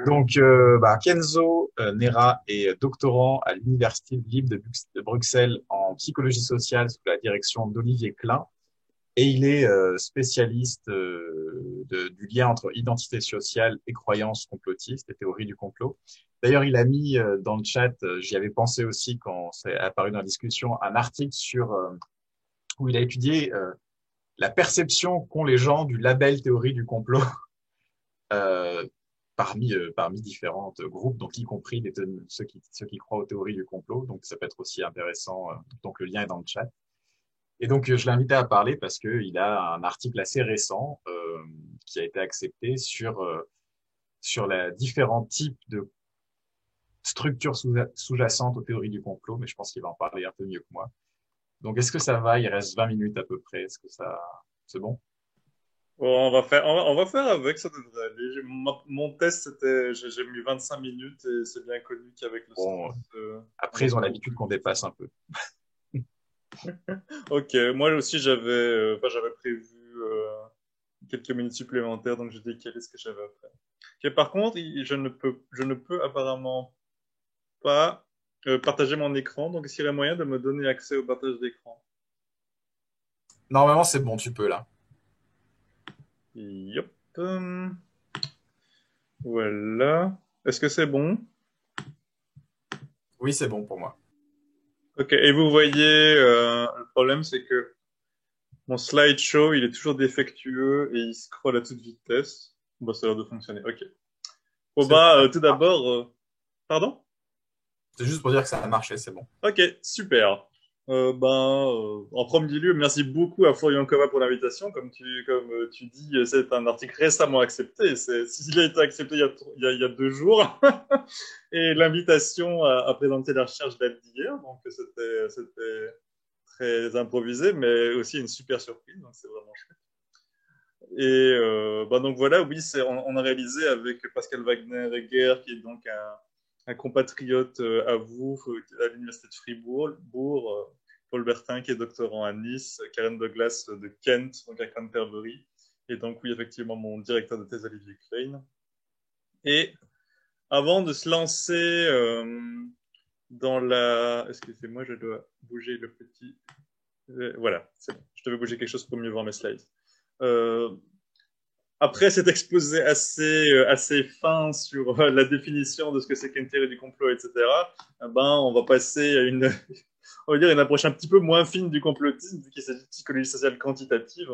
Donc, Kenzo Nera est doctorant à l'Université libre de Bruxelles en psychologie sociale sous la direction d'Olivier Klein. Et il est spécialiste du lien entre identité sociale et croyances complotistes et théories du complot. D'ailleurs, il a mis dans le chat, j'y avais pensé aussi quand c'est apparu dans la discussion, un article où il a étudié la perception qu'ont les gens du label théorie du complot euh, parmi différents groupes, donc y compris ceux qui croient aux théories du complot. Donc, ça peut être aussi intéressant. Donc, le lien est dans le chat. Et donc, je l'ai invité à parler parce qu'il a un article assez récent qui a été accepté sur les différents types de structures sous-jacentes aux théories du complot, mais je pense qu'il va en parler un peu mieux que moi. Donc, est-ce que ça va? Il reste 20 minutes à peu près. Est-ce que c'est bon? Bon, on va faire avec, ça devrait aller. Mon test, j'ai mis 25 minutes et c'est bien connu qu'avec le Bon, stress, on après, va ils ont faire au l'habitude plus qu'on vite. dépasse un peu. Ok, moi aussi j'avais prévu quelques minutes supplémentaires, donc j'ai décalé ce que j'avais à faire. Ok, par contre, je ne peux apparemment pas partager mon écran, donc est-ce qu'il y aurait moyen de me donner accès au partage d'écran? Normalement, c'est bon, tu peux là. Yep. Voilà. Est-ce que c'est bon? Oui, c'est bon pour moi. Ok, et vous voyez, le problème c'est que mon slideshow, il est toujours défectueux et il scrolle à toute vitesse. Bon, ça a l'air de fonctionner. Ok. Bon, C'est bon, bah, ça tout marche. d'abord, pardon? C'est juste pour dire que ça a marché, c'est bon. Ok, super. En premier lieu, merci beaucoup à Florian Kova pour l'invitation. Comme tu dis, c'est un article récemment accepté. S'il a été accepté il y a 2 jours. Et l'invitation à présenter la recherche date d'hier. Donc, c'était très improvisé, mais aussi une super surprise. Donc, c'est vraiment chouette. Et donc voilà, oui, on a réalisé avec Pascal Wagner Egger, qui est donc un compatriote à vous, à l'université de Fribourg, Paul Bertin, qui est doctorant à Nice, Karen Douglas de Kent, donc à Canterbury, et donc oui, effectivement, mon directeur de thèse Olivier Klein. Et avant de se lancer dans la... Excusez-moi, je dois bouger le petit... voilà, c'est bon. Je devais bouger quelque chose pour mieux voir mes slides. Euh, Après cet exposé assez fin sur la définition de ce que c'est qu'une théorie du complot, etc., on va passer à on va dire une approche un petit peu moins fine du complotisme, vu qu'il s'agit de psychologie sociale quantitative.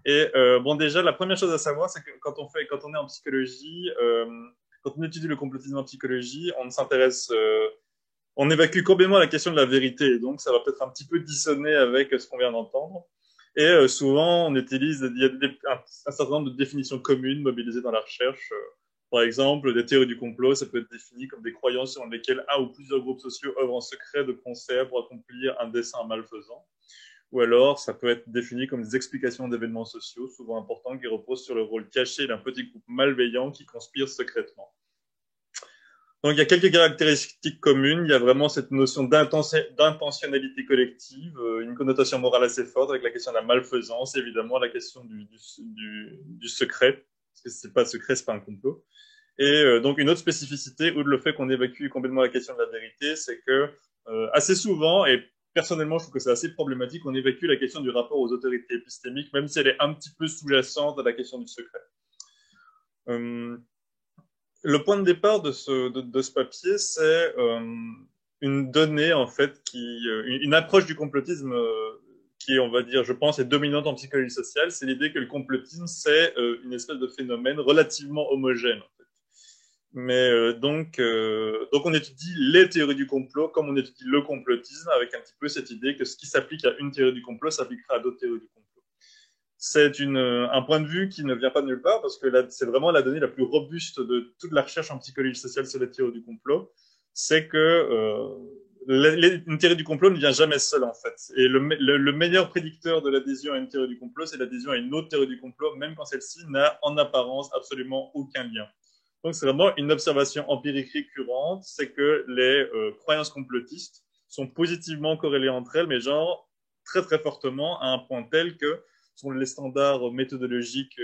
Et déjà, la première chose à savoir, c'est que quand on est en psychologie, quand on étudie le complotisme en psychologie, on évacue complètement la question de la vérité. Donc, ça va peut-être un petit peu dissonner avec ce qu'on vient d'entendre. Et souvent, il y a un certain nombre de définitions communes mobilisées dans la recherche. Par exemple, des théories du complot, ça peut être défini comme des croyances sur lesquelles un ou plusieurs groupes sociaux œuvrent en secret de concert pour accomplir un dessein malfaisant. Ou alors, ça peut être défini comme des explications d'événements sociaux, souvent importants, qui reposent sur le rôle caché d'un petit groupe malveillant qui conspire secrètement. Donc, il y a quelques caractéristiques communes. Il y a vraiment cette notion d'intentionnalité collective, une connotation morale assez forte avec la question de la malfaisance, évidemment la question du secret, parce que c'est pas secret, c'est pas un complot. Et donc, une autre spécificité, outre le fait qu'on évacue complètement la question de la vérité, c'est que assez souvent, et personnellement, je trouve que c'est assez problématique, on évacue la question du rapport aux autorités épistémiques, même si elle est un petit peu sous-jacente à la question du secret. Euh, le point de départ de ce papier, c'est une donnée, en fait, une approche du complotisme qui, on va dire, je pense, est dominante en psychologie sociale. C'est l'idée que le complotisme, c'est une espèce de phénomène relativement homogène. En fait. Mais donc, on étudie les théories du complot comme on étudie le complotisme, avec un petit peu cette idée que ce qui s'applique à une théorie du complot s'appliquera à d'autres théories du complot. C'est un point de vue qui ne vient pas de nulle part parce que c'est vraiment la donnée la plus robuste de toute la recherche en psychologie sociale sur les théories du complot. C'est que une théorie du complot ne vient jamais seule en fait. Et le meilleur prédicteur de l'adhésion à une théorie du complot, c'est l'adhésion à une autre théorie du complot, même quand celle-ci n'a en apparence absolument aucun lien. Donc c'est vraiment une observation empirique récurrente, c'est que les croyances complotistes sont positivement corrélées entre elles, mais genre très très fortement à un point tel que sont les standards méthodologiques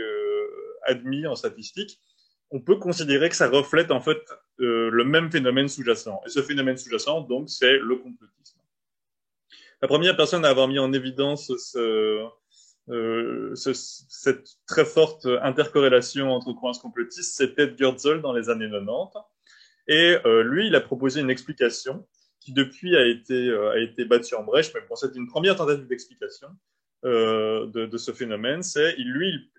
admis en statistique. on peut considérer que ça reflète en fait le même phénomène sous-jacent. Et ce phénomène sous-jacent, donc, c'est le complotisme. La première personne à avoir mis en évidence cette très forte intercorrélation entre croyances complotistes, c'est Ted Gersel dans les années 90. Et lui, il a proposé une explication qui depuis a été battue en brèche, mais bon, c'est une première tentative d'explication de ce phénomène. C'est il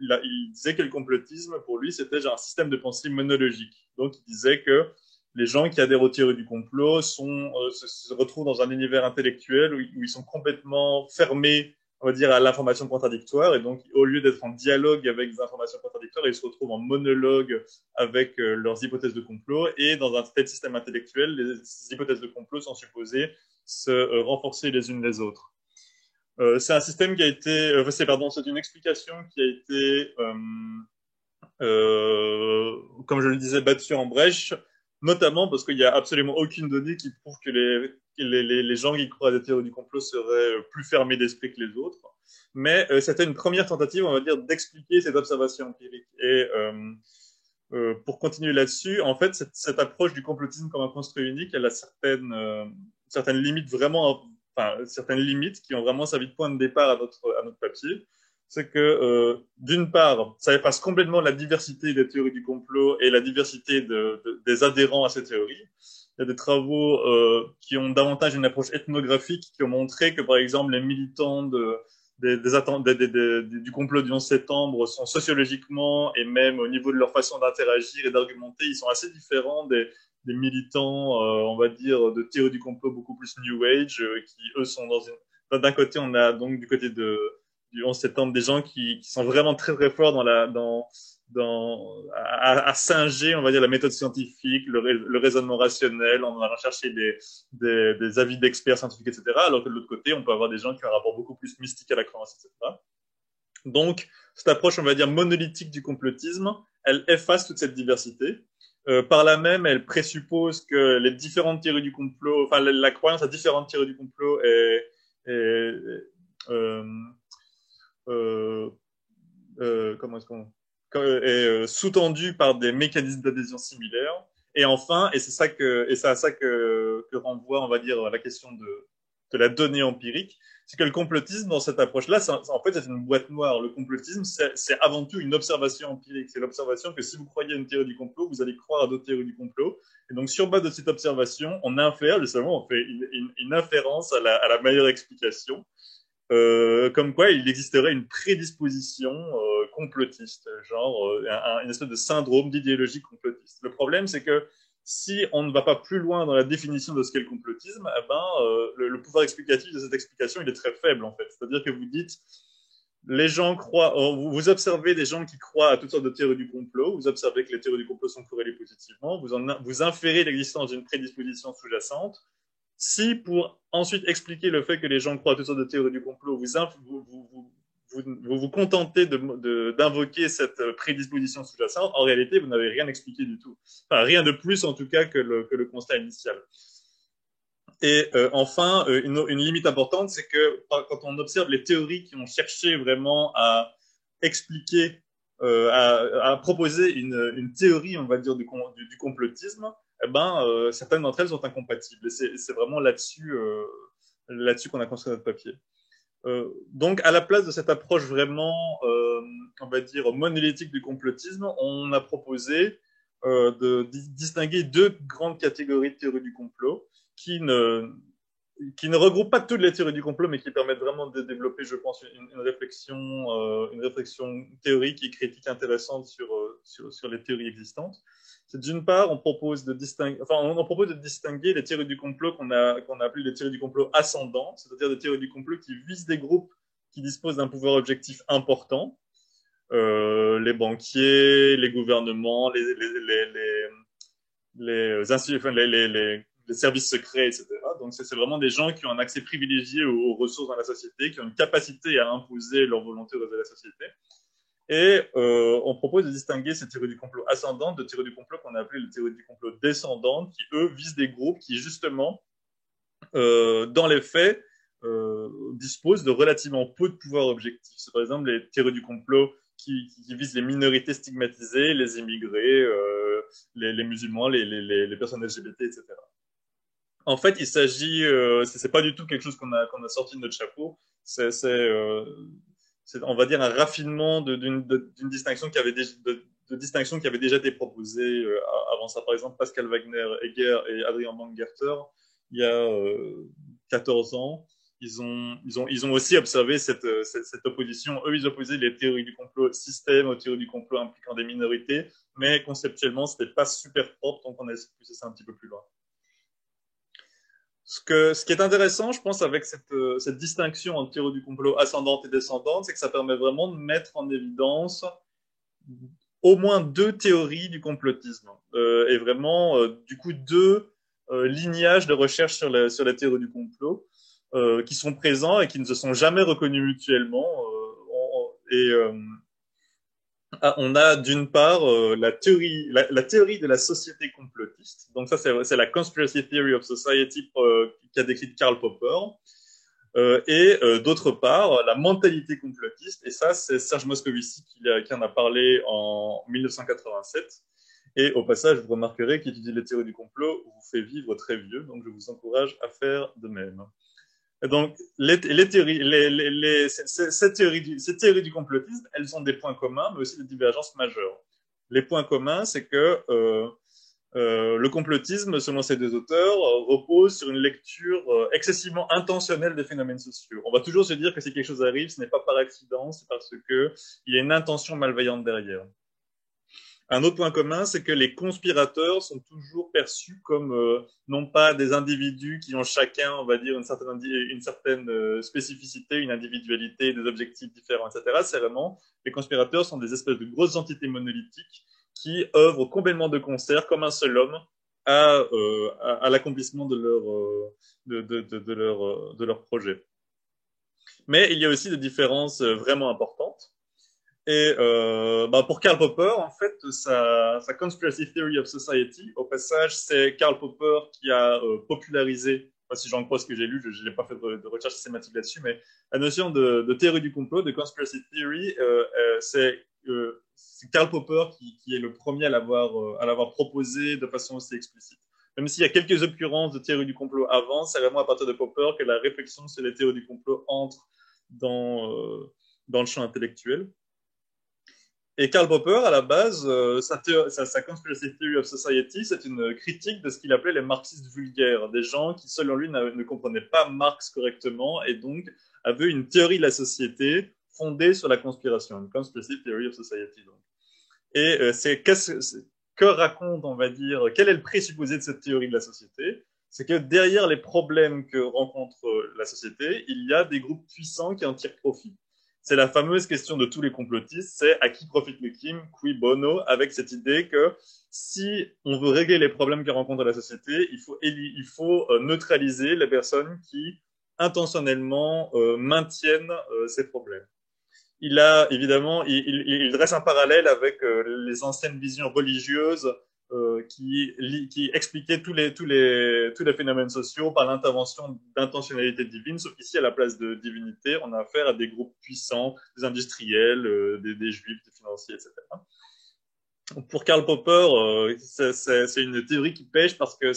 disait que le complotisme, pour lui, c'était genre un système de pensée monologique. Donc, il disait que les gens qui adhèrent aux théories du complot se retrouvent dans un univers intellectuel où ils sont complètement fermés, on va dire, à l'information contradictoire. Et donc, au lieu d'être en dialogue avec des informations contradictoires, ils se retrouvent en monologue avec leurs hypothèses de complot. Et dans un tel système intellectuel, les hypothèses de complot sont supposées se renforcer les unes les autres. C'est un système qui a été, c'est une explication qui a été, comme je le disais, battue en brèche, notamment parce qu'il n'y a absolument aucune donnée qui prouve que les gens qui croient à des théories du complot seraient plus fermés d'esprit que les autres. Mais c'était une première tentative, on va dire, d'expliquer cette observation empirique. Et pour continuer là-dessus, en fait, cette approche du complotisme comme un construit unique, elle a certaines limites vraiment, enfin, certaines limites qui ont vraiment servi de point de départ à notre papier. C'est que, d'une part, ça efface complètement la diversité des théories du complot et la diversité des adhérents à ces théories. Il y a des travaux qui ont davantage une approche ethnographique qui ont montré que, par exemple, les militants du complot du 11 septembre sont sociologiquement et même au niveau de leur façon d'interagir et d'argumenter, ils sont assez différents des militants, on va dire, de théorie du complot beaucoup plus New Age, qui, eux, sont d'un côté, on a donc du côté du 11 septembre des gens qui sont vraiment très, très forts à singer, on va dire, la méthode scientifique, le raisonnement rationnel, en allant chercher des avis d'experts scientifiques, etc. Alors que de l'autre côté, on peut avoir des gens qui ont un rapport beaucoup plus mystique à la croyance, etc. Donc, cette approche, on va dire, monolithique du complotisme, elle efface toute cette diversité. Par là même, elle présuppose que les différentes théories du complot, enfin, la croyance à différentes théories du complot euh, comment est-ce qu'on est sous-tendu par des mécanismes d'adhésion similaires. Et enfin, et c'est à ça que renvoie, on va dire, la question de la donnée empirique, c'est que le complotisme, dans cette approche-là, en fait, c'est une boîte noire. Le complotisme, c'est avant tout une observation empirique. C'est l'observation que si vous croyez à une théorie du complot, vous allez croire à d'autres théories du complot. Et donc, sur base de cette observation, on infère, justement, on fait une inférence à la meilleure explication. Comme quoi il existerait une prédisposition complotiste, genre une espèce de syndrome d'idéologie complotiste. Le problème, c'est que si on ne va pas plus loin dans la définition de ce qu'est le complotisme, eh ben, le pouvoir explicatif de cette explication, il est très faible, en fait. C'est-à-dire que vous dites, les gens croient, vous observez des gens qui croient à toutes sortes de théories du complot, vous observez que les théories du complot sont corrélées positivement, vous inférez l'existence d'une prédisposition sous-jacente. Si pour ensuite expliquer le fait que les gens croient à toutes sortes de théories du complot, vous contentez d'invoquer cette prédisposition sous-jacente, en réalité, vous n'avez rien expliqué du tout. Enfin, rien de plus, en tout cas, que le constat initial. Et enfin, une limite importante, c'est que quand on observe les théories qui ont cherché vraiment à expliquer, à proposer une théorie, on va dire, du complotisme, eh ben, certaines d'entre elles sont incompatibles. Et c'est vraiment là-dessus qu'on a construit notre papier. Donc, à la place de cette approche vraiment, on va dire, monolithique du complotisme, on a proposé de distinguer deux grandes catégories de théories du complot qui ne regroupent pas toutes les théories du complot, mais qui permettent vraiment de développer, je pense, une réflexion théorique et critique intéressante sur les théories existantes. C'est d'une part, on propose de distinguer les théories du complot qu'on a appelées les théories du complot ascendantes, c'est-à-dire des théories du complot qui visent des groupes qui disposent d'un pouvoir objectif important, les banquiers, les gouvernements, les services secrets, etc. Donc, c'est vraiment des gens qui ont un accès privilégié aux ressources dans la société, qui ont une capacité à imposer leur volonté aux la société. Et on propose de distinguer ces théories du complot ascendantes de théories du complot qu'on a appelées les théories du complot descendantes, qui, eux, visent des groupes qui, justement, dans les faits, disposent de relativement peu de pouvoir objectif. C'est par exemple les théories du complot qui vise les minorités stigmatisées, les immigrés, les musulmans, les personnes LGBT, etc. En fait, il s'agit, c'est pas du tout quelque chose qu'on a sorti de notre chapeau. C'est, on va dire, un raffinement d'une distinction de distinction qui avait déjà été proposée avant ça. Par exemple, Pascal Wagner-Egger et Adrian Bangerter, il y a 14 ans, ils ont aussi observé cette opposition. Eux, ils opposaient les théories du complot système aux théories du complot impliquant des minorités, mais conceptuellement, c'était pas super propre, donc on a poussé ça un petit peu plus loin. Ce qui est intéressant, je pense, avec cette distinction entre théorie du complot ascendante et descendante, c'est que ça permet vraiment de mettre en évidence au moins deux théories du complotisme et vraiment, du coup, deux lignages de recherche sur la théorie du complot qui sont présents et qui ne se sont jamais reconnus mutuellement. On a d'une part la théorie de la société complotiste. Donc ça, c'est la Conspiracy Theory of Society qu'a décrite Karl Popper. Et d'autre part, la mentalité complotiste. Et ça, c'est Serge Moscovici qui en a parlé en 1987. Et au passage, vous remarquerez qu'étudier les théories du complot vous fait vivre très vieux. Donc je vous encourage à faire de même. Et donc, ces théories du complotisme, elles ont des points communs, mais aussi des divergences majeures. Les points communs, c'est que le complotisme, selon ces deux auteurs, repose sur une lecture excessivement intentionnelle des phénomènes sociaux. On va toujours se dire que si quelque chose arrive, ce n'est pas par accident, c'est parce qu'il y a une intention malveillante derrière. Un autre point commun, c'est que les conspirateurs sont toujours perçus comme non pas des individus qui ont chacun, on va dire, une certaine spécificité, une individualité, des objectifs différents, etc. C'est vraiment, les conspirateurs sont des espèces de grosses entités monolithiques qui œuvrent complètement de concert, comme un seul homme, à l'accomplissement de leur projet. Mais il y a aussi des différences vraiment importantes. Et pour Karl Popper, en fait, sa Conspiracy Theory of Society, au passage, c'est Karl Popper qui a popularisé, enfin, si j'en crois ce que j'ai lu, je n'ai pas fait de recherche systématique là-dessus, mais la notion de théorie du complot, de Conspiracy Theory, c'est Karl Popper qui est le premier à l'avoir proposé de façon aussi explicite. Même s'il y a quelques occurrences de théorie du complot avant, c'est vraiment à partir de Popper que la réflexion sur les théories du complot entre dans le champ intellectuel. Et Karl Popper, à la base, sa Conspiracy Theory of Society, c'est une critique de ce qu'il appelait les marxistes vulgaires, des gens qui, selon lui, ne comprenaient pas Marx correctement et donc avaient une théorie de la société fondée sur la conspiration, une Conspiracy Theory of Society. Donc. Et que raconte, on va dire, quel est le présupposé de cette théorie de la société? C'est que derrière les problèmes que rencontre la société, il y a des groupes puissants qui en tirent profit. C'est la fameuse question de tous les complotistes, c'est à qui profite le crime, cui bono, avec cette idée que si on veut régler les problèmes que rencontre la société, il faut neutraliser les personnes qui intentionnellement maintiennent ces problèmes. Il dresse un parallèle avec les anciennes visions religieuses qui expliquait tous les phénomènes sociaux par l'intervention d'intentionnalité divine, sauf qu'ici, à la place de divinité, on a affaire à des groupes puissants, des industriels, des juifs, des financiers, etc. Pour Karl Popper, c'est une théorie qui pêche parce que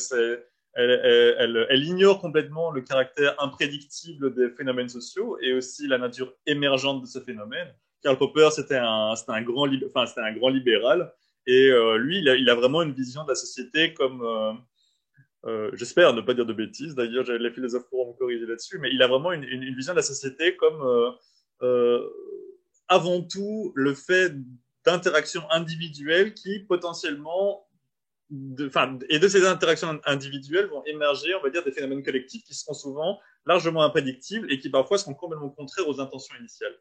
elle ignore complètement le caractère imprédictible des phénomènes sociaux et aussi la nature émergente de ce phénomène. Karl Popper, c'était un grand libéral. Et lui, il a vraiment une vision de la société comme, j'espère ne pas dire de bêtises, d'ailleurs les philosophes pourront me corriger là-dessus, mais il a vraiment une vision de la société comme avant tout le fait d'interactions individuelles qui potentiellement, et de ces interactions individuelles vont émerger, on va dire, des phénomènes collectifs qui seront souvent largement imprédictibles et qui parfois seront complètement contraires aux intentions initiales.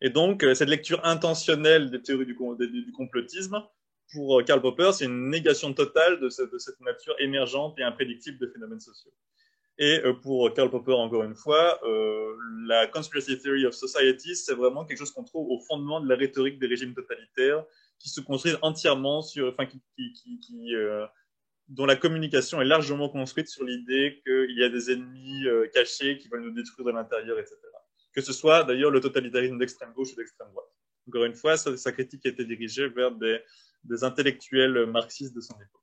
Et donc, cette lecture intentionnelle des théories du complotisme, pour Karl Popper, c'est une négation totale de cette nature émergente et imprédictible des phénomènes sociaux. Et pour Karl Popper, encore une fois, la Conspiracy Theory of Society, c'est vraiment quelque chose qu'on trouve au fondement de la rhétorique des régimes totalitaires, qui se construisent entièrement dont la communication est largement construite sur l'idée qu'il y a des ennemis cachés qui veulent nous détruire de l'intérieur, etc. Que ce soit d'ailleurs le totalitarisme d'extrême gauche ou d'extrême droite. Encore une fois, sa critique était dirigée vers des intellectuels marxistes de son époque.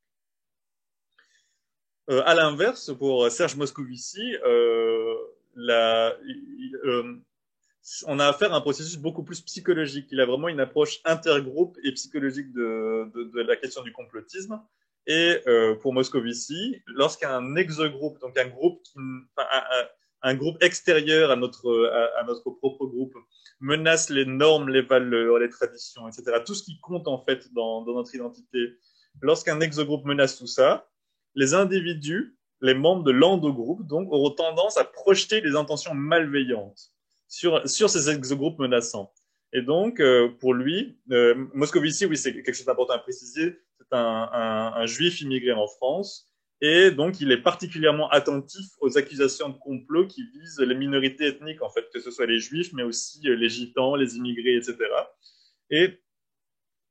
À l'inverse, pour Serge Moscovici, on a affaire à un processus beaucoup plus psychologique. Il a vraiment une approche intergroupe et psychologique de la question du complotisme. Et pour Moscovici, lorsqu'un exogroupe, donc un groupe, un groupe extérieur à notre propre groupe, menace les normes, les valeurs, les traditions, etc., tout ce qui compte en fait dans notre identité, lorsqu'un exogroupe menace tout ça, les individus, les membres de l'endogroupe, donc, auront tendance à projeter des intentions malveillantes sur ces exogroupes menaçants. Et donc, pour lui, Moscovici, oui, c'est quelque chose d'important à préciser, c'est un juif immigré en France, et donc il est particulièrement attentif aux accusations de complot qui visent les minorités ethniques, en fait, que ce soit les juifs, mais aussi les gitans, les immigrés, etc. Et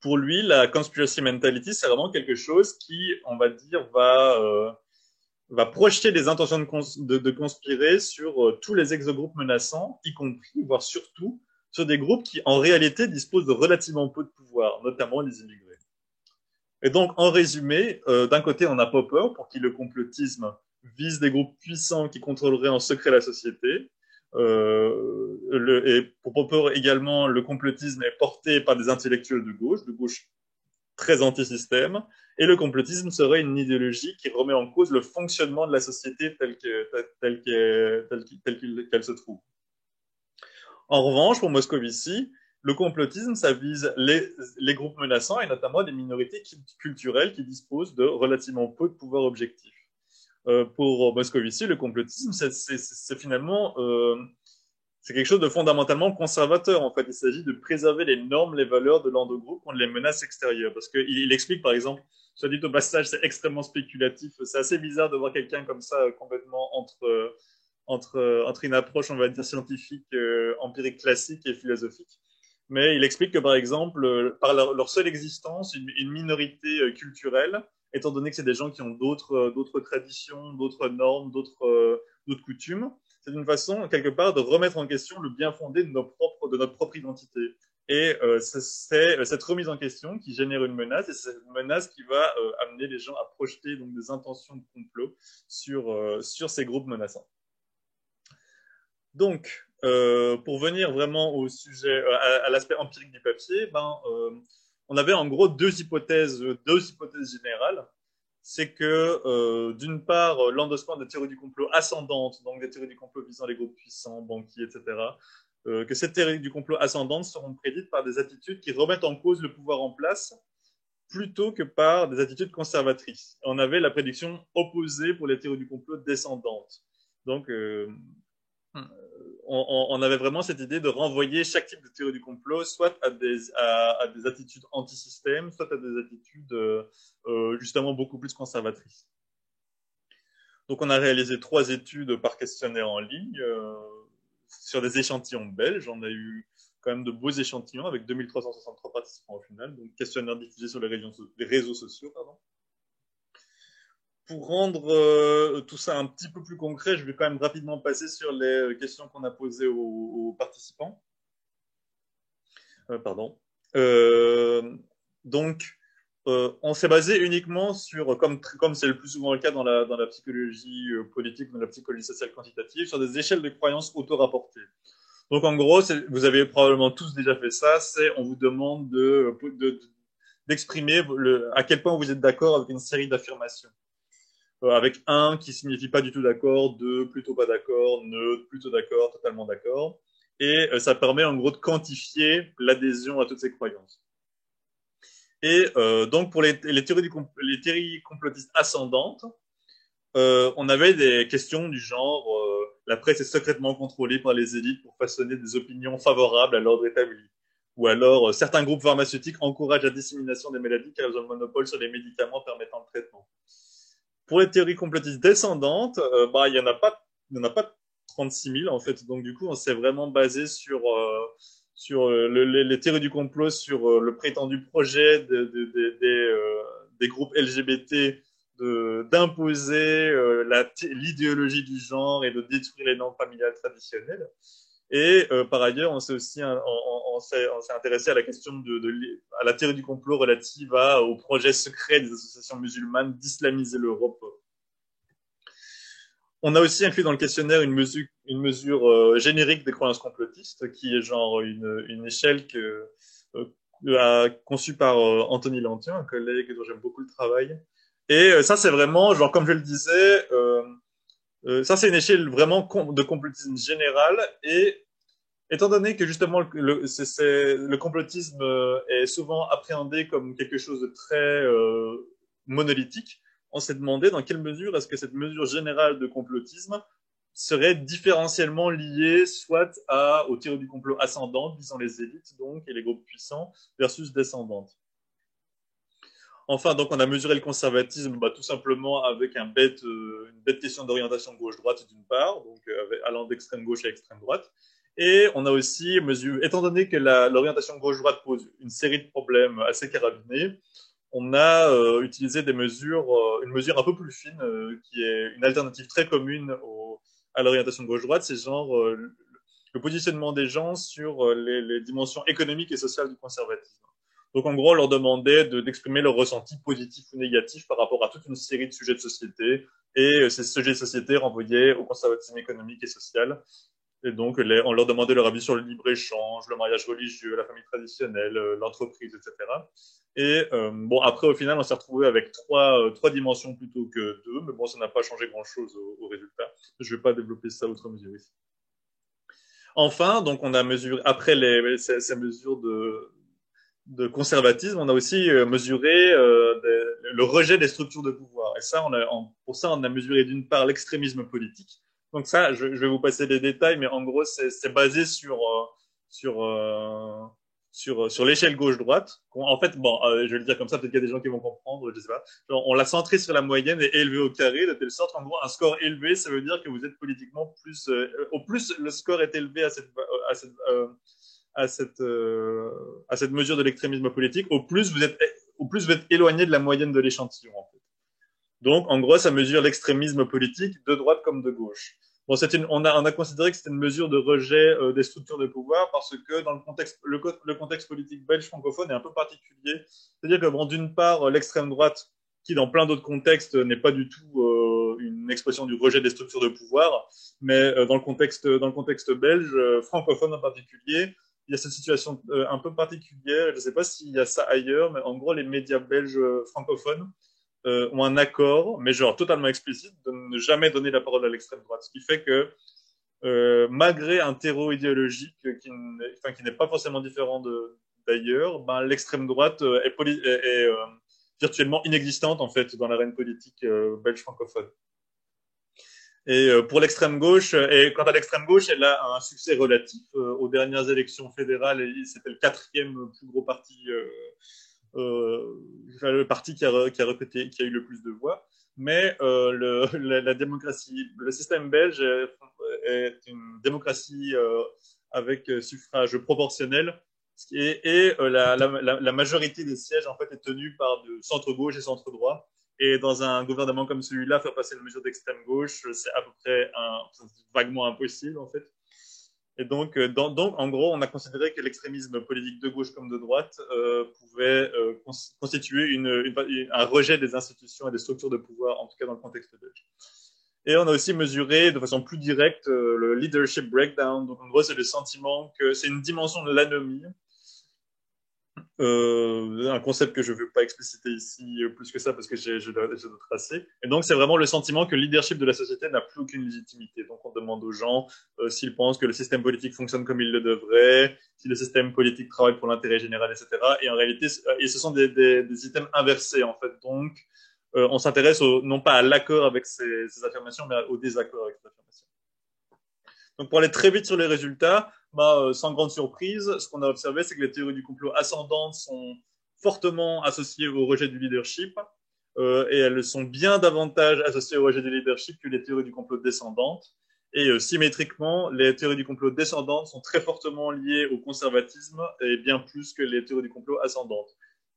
pour lui, la conspiracy mentality, c'est vraiment quelque chose qui, on va dire, va projeter des intentions de conspirer sur tous les exogroupes menaçants, y compris, voire surtout, sur des groupes qui, en réalité, disposent de relativement peu de pouvoir, notamment les immigrés. Et donc, en résumé, d'un côté, on a Popper, pour qui le complotisme vise des groupes puissants qui contrôleraient en secret la société. Et pour Popper également, le complotisme est porté par des intellectuels de gauche très anti-système, et le complotisme serait une idéologie qui remet en cause le fonctionnement de la société qu'elle se trouve. En revanche, pour Moscovici, le complotisme, ça vise les groupes menaçants et notamment les minorités culturelles qui disposent de relativement peu de pouvoir objectif. Pour Moscovici, le complotisme, c'est finalement c'est quelque chose de fondamentalement conservateur. En fait, il s'agit de préserver les normes, les valeurs de l'endogroupe contre les menaces extérieures. Parce qu'il explique, par exemple, soit dit au passage, c'est extrêmement spéculatif. C'est assez bizarre de voir quelqu'un comme ça complètement entre une approche, on va dire, scientifique, empirique classique et philosophique. Mais il explique que, par exemple, par leur seule existence, une minorité culturelle, étant donné que c'est des gens qui ont d'autres traditions, d'autres normes, d'autres coutumes, c'est une façon, quelque part, de remettre en question le bien fondé de notre propre identité. Et c'est cette remise en question qui génère une menace, et c'est cette menace qui va amener les gens à projeter donc, des intentions de complot sur ces groupes menaçants. Donc, pour venir vraiment au sujet, à l'aspect empirique du papier, on avait en gros deux hypothèses générales. C'est que, d'une part, l'endossement des théories du complot ascendantes, donc des théories du complot visant les groupes puissants, banquiers, etc., que ces théories du complot ascendantes seront prédites par des attitudes qui remettent en cause le pouvoir en place plutôt que par des attitudes conservatrices. On avait la prédiction opposée pour les théories du complot descendantes. Donc, on avait vraiment cette idée de renvoyer chaque type de théorie du complot soit à des attitudes anti-système, soit à des attitudes justement beaucoup plus conservatrices. Donc on a réalisé 3 études par questionnaire en ligne sur des échantillons belges. On a eu quand même de beaux échantillons avec 2363 participants au final, donc questionnaire diffusé sur les réseaux sociaux. Pardon. Pour rendre tout ça un petit peu plus concret, je vais quand même rapidement passer sur les questions qu'on a posées aux participants. Pardon. Donc, on s'est basé uniquement sur, comme c'est le plus souvent le cas dans la psychologie politique, dans la psychologie sociale quantitative, sur des échelles de croyances auto-rapportées. Donc, en gros, vous avez probablement tous déjà fait ça, on vous demande d'exprimer à quel point vous êtes d'accord avec une série d'affirmations. Avec 1 qui signifie pas du tout d'accord, 2 plutôt pas d'accord, neutre, plutôt d'accord, totalement d'accord. Et ça permet en gros de quantifier l'adhésion à toutes ces croyances. Et donc pour les théories complotistes ascendantes, on avait des questions du genre la presse est secrètement contrôlée par les élites pour façonner des opinions favorables à l'ordre établi. Ou alors certains groupes pharmaceutiques encouragent la dissémination des maladies car ils ont le monopole sur les médicaments permettant le traitement. Pour les théories complotistes descendantes, il n'y en a pas 36 000 en fait. Donc du coup, on s'est vraiment basé sur les théories du complot, sur le prétendu projet des groupes LGBT d'imposer l'idéologie du genre et de détruire les normes familiales traditionnelles. Et par ailleurs, on s'est intéressé à la question à la théorie du complot relative au projet secret des associations musulmanes d'islamiser l'Europe. On a aussi inclus dans le questionnaire une mesure générique des croyances complotistes, qui est genre une échelle conçue par Anthony Lantian, un collègue dont j'aime beaucoup le travail. Et ça, c'est vraiment, genre, comme je le disais, ça, c'est une échelle vraiment de complotisme général. Et étant donné que justement le complotisme est souvent appréhendé comme quelque chose de très monolithique, on s'est demandé dans quelle mesure est-ce que cette mesure générale de complotisme serait différentiellement liée soit aux théories du complot ascendantes visant les élites donc et les groupes puissants versus descendantes. Enfin, donc on a mesuré le conservatisme tout simplement avec une bête question d'orientation gauche-droite d'une part, donc allant d'extrême gauche à extrême droite. Et on a aussi mesuré, étant donné que l'orientation gauche-droite pose une série de problèmes assez carabinés, on a utilisé une mesure un peu plus fine, qui est une alternative très commune à l'orientation gauche-droite, c'est genre le positionnement des gens sur les dimensions économiques et sociales du conservatisme. Donc en gros, on leur demandait d'exprimer leur ressenti positif ou négatif par rapport à toute une série de sujets de société, et ces sujets de société renvoyaient au conservatisme économique et social. Et donc, on leur demandait leur avis sur le libre-échange, le mariage religieux, la famille traditionnelle, l'entreprise, etc. Et bon, après, au final, on s'est retrouvé avec trois dimensions plutôt que deux, mais bon, ça n'a pas changé grand-chose au résultat. Je ne vais pas développer ça outre mesure ici. Enfin, donc, on a mesuré, après ces mesures de conservatisme, on a aussi mesuré le rejet des structures de pouvoir. Et ça, pour ça, on a mesuré d'une part l'extrémisme politique. Donc ça, je vais vous passer les détails, mais en gros, c'est basé sur l'échelle gauche-droite. En fait, bon, je vais le dire comme ça, peut-être qu'il y a des gens qui vont comprendre, je sais pas. Genre, on l'a centré sur la moyenne et élevé au carré, de telle sorte qu'en gros, un score élevé, ça veut dire que vous êtes politiquement plus... au plus le score est élevé à cette mesure de l'extrémisme politique, au plus vous êtes éloigné de la moyenne de l'échantillon, en fait. Donc, en gros, ça mesure l'extrémisme politique de droite comme de gauche. Bon, on a considéré que c'était une mesure de rejet des structures de pouvoir parce que dans le contexte politique belge francophone est un peu particulier. C'est-à-dire que, bon, d'une part, l'extrême droite, qui dans plein d'autres contextes n'est pas du tout une expression du rejet des structures de pouvoir, mais dans le contexte belge, francophone en particulier, il y a cette situation un peu particulière. Je ne sais pas s'il y a ça ailleurs, mais en gros, les médias belges francophones ont un accord, mais genre totalement explicite, de ne jamais donner la parole à l'extrême droite. Ce qui fait que, malgré un terreau idéologique qui n'est pas forcément différent d'ailleurs, ben, l'extrême droite est virtuellement inexistante en fait dans l'arène politique belge francophone. Et pour l'extrême gauche, et quant à l'extrême gauche, elle a un succès relatif. Aux dernières élections fédérales, c'était le 4e plus gros parti, le parti qui a eu le plus de voix. Mais la démocratie, le système belge est une démocratie avec suffrage proportionnel, et la majorité des sièges en fait est tenue par de centre-gauche et centre-droit. Et dans un gouvernement comme celui-là, faire passer une mesure d'extrême gauche, c'est à peu près vaguement impossible, en fait. Et donc, en gros, on a considéré que l'extrémisme politique de gauche comme de droite pouvait constituer un rejet des institutions et des structures de pouvoir, en tout cas dans le contexte belge. Et on a aussi mesuré de façon plus directe le leadership breakdown. Donc, en gros, c'est le sentiment que c'est une dimension de l'anomie. Un concept que je ne veux pas expliciter ici plus que ça parce que je dois tracer. Et donc, c'est vraiment le sentiment que le leadership de la société n'a plus aucune légitimité. Donc, on demande aux gens s'ils pensent que le système politique fonctionne comme il le devrait, si le système politique travaille pour l'intérêt général, etc. Et en réalité, ce sont des items inversés, en fait. Donc, on s'intéresse non pas à l'accord avec ces affirmations, mais au désaccord avec ces affirmations. Donc, pour aller très vite sur les résultats, sans grande surprise, ce qu'on a observé, c'est que les théories du complot ascendantes sont fortement associées au rejet du leadership, et elles sont bien davantage associées au rejet du leadership que les théories du complot descendantes. Et symétriquement, les théories du complot descendantes sont très fortement liées au conservatisme, et bien plus que les théories du complot ascendantes.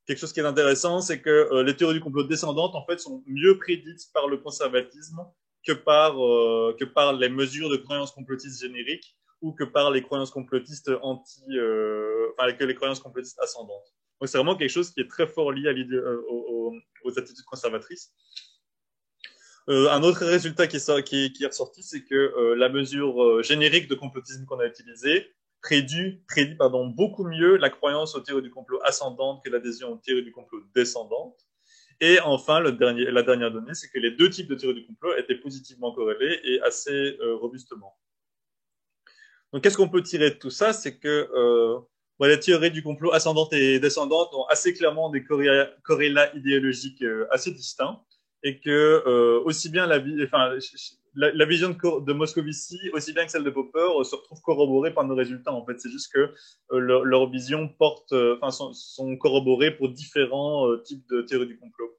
Quelque chose qui est intéressant, c'est que les théories du complot descendantes, en fait, sont mieux prédites par le conservatisme que par les mesures de croyances complotistes génériques, ou que par les croyances complotistes que les croyances complotistes ascendantes. Donc c'est vraiment quelque chose qui est très fort lié à aux attitudes conservatrices. Un autre résultat qui est ressorti, c'est que la mesure générique de complotisme qu'on a utilisée prédit beaucoup mieux la croyance aux théories du complot ascendantes que l'adhésion aux théories du complot descendantes. Et enfin, la dernière donnée, c'est que les deux types de théories du complot étaient positivement corrélés et assez robustement. Donc, qu'est-ce qu'on peut tirer de tout ça? C'est que les théories du complot ascendantes et descendantes ont assez clairement des corrélats idéologiques assez distincts et que aussi bien la vision de Moscovici, aussi bien que celle de Popper, se retrouvent corroborées par nos résultats. En fait, c'est juste que leur vision sont corroborées pour différents types de théories du complot.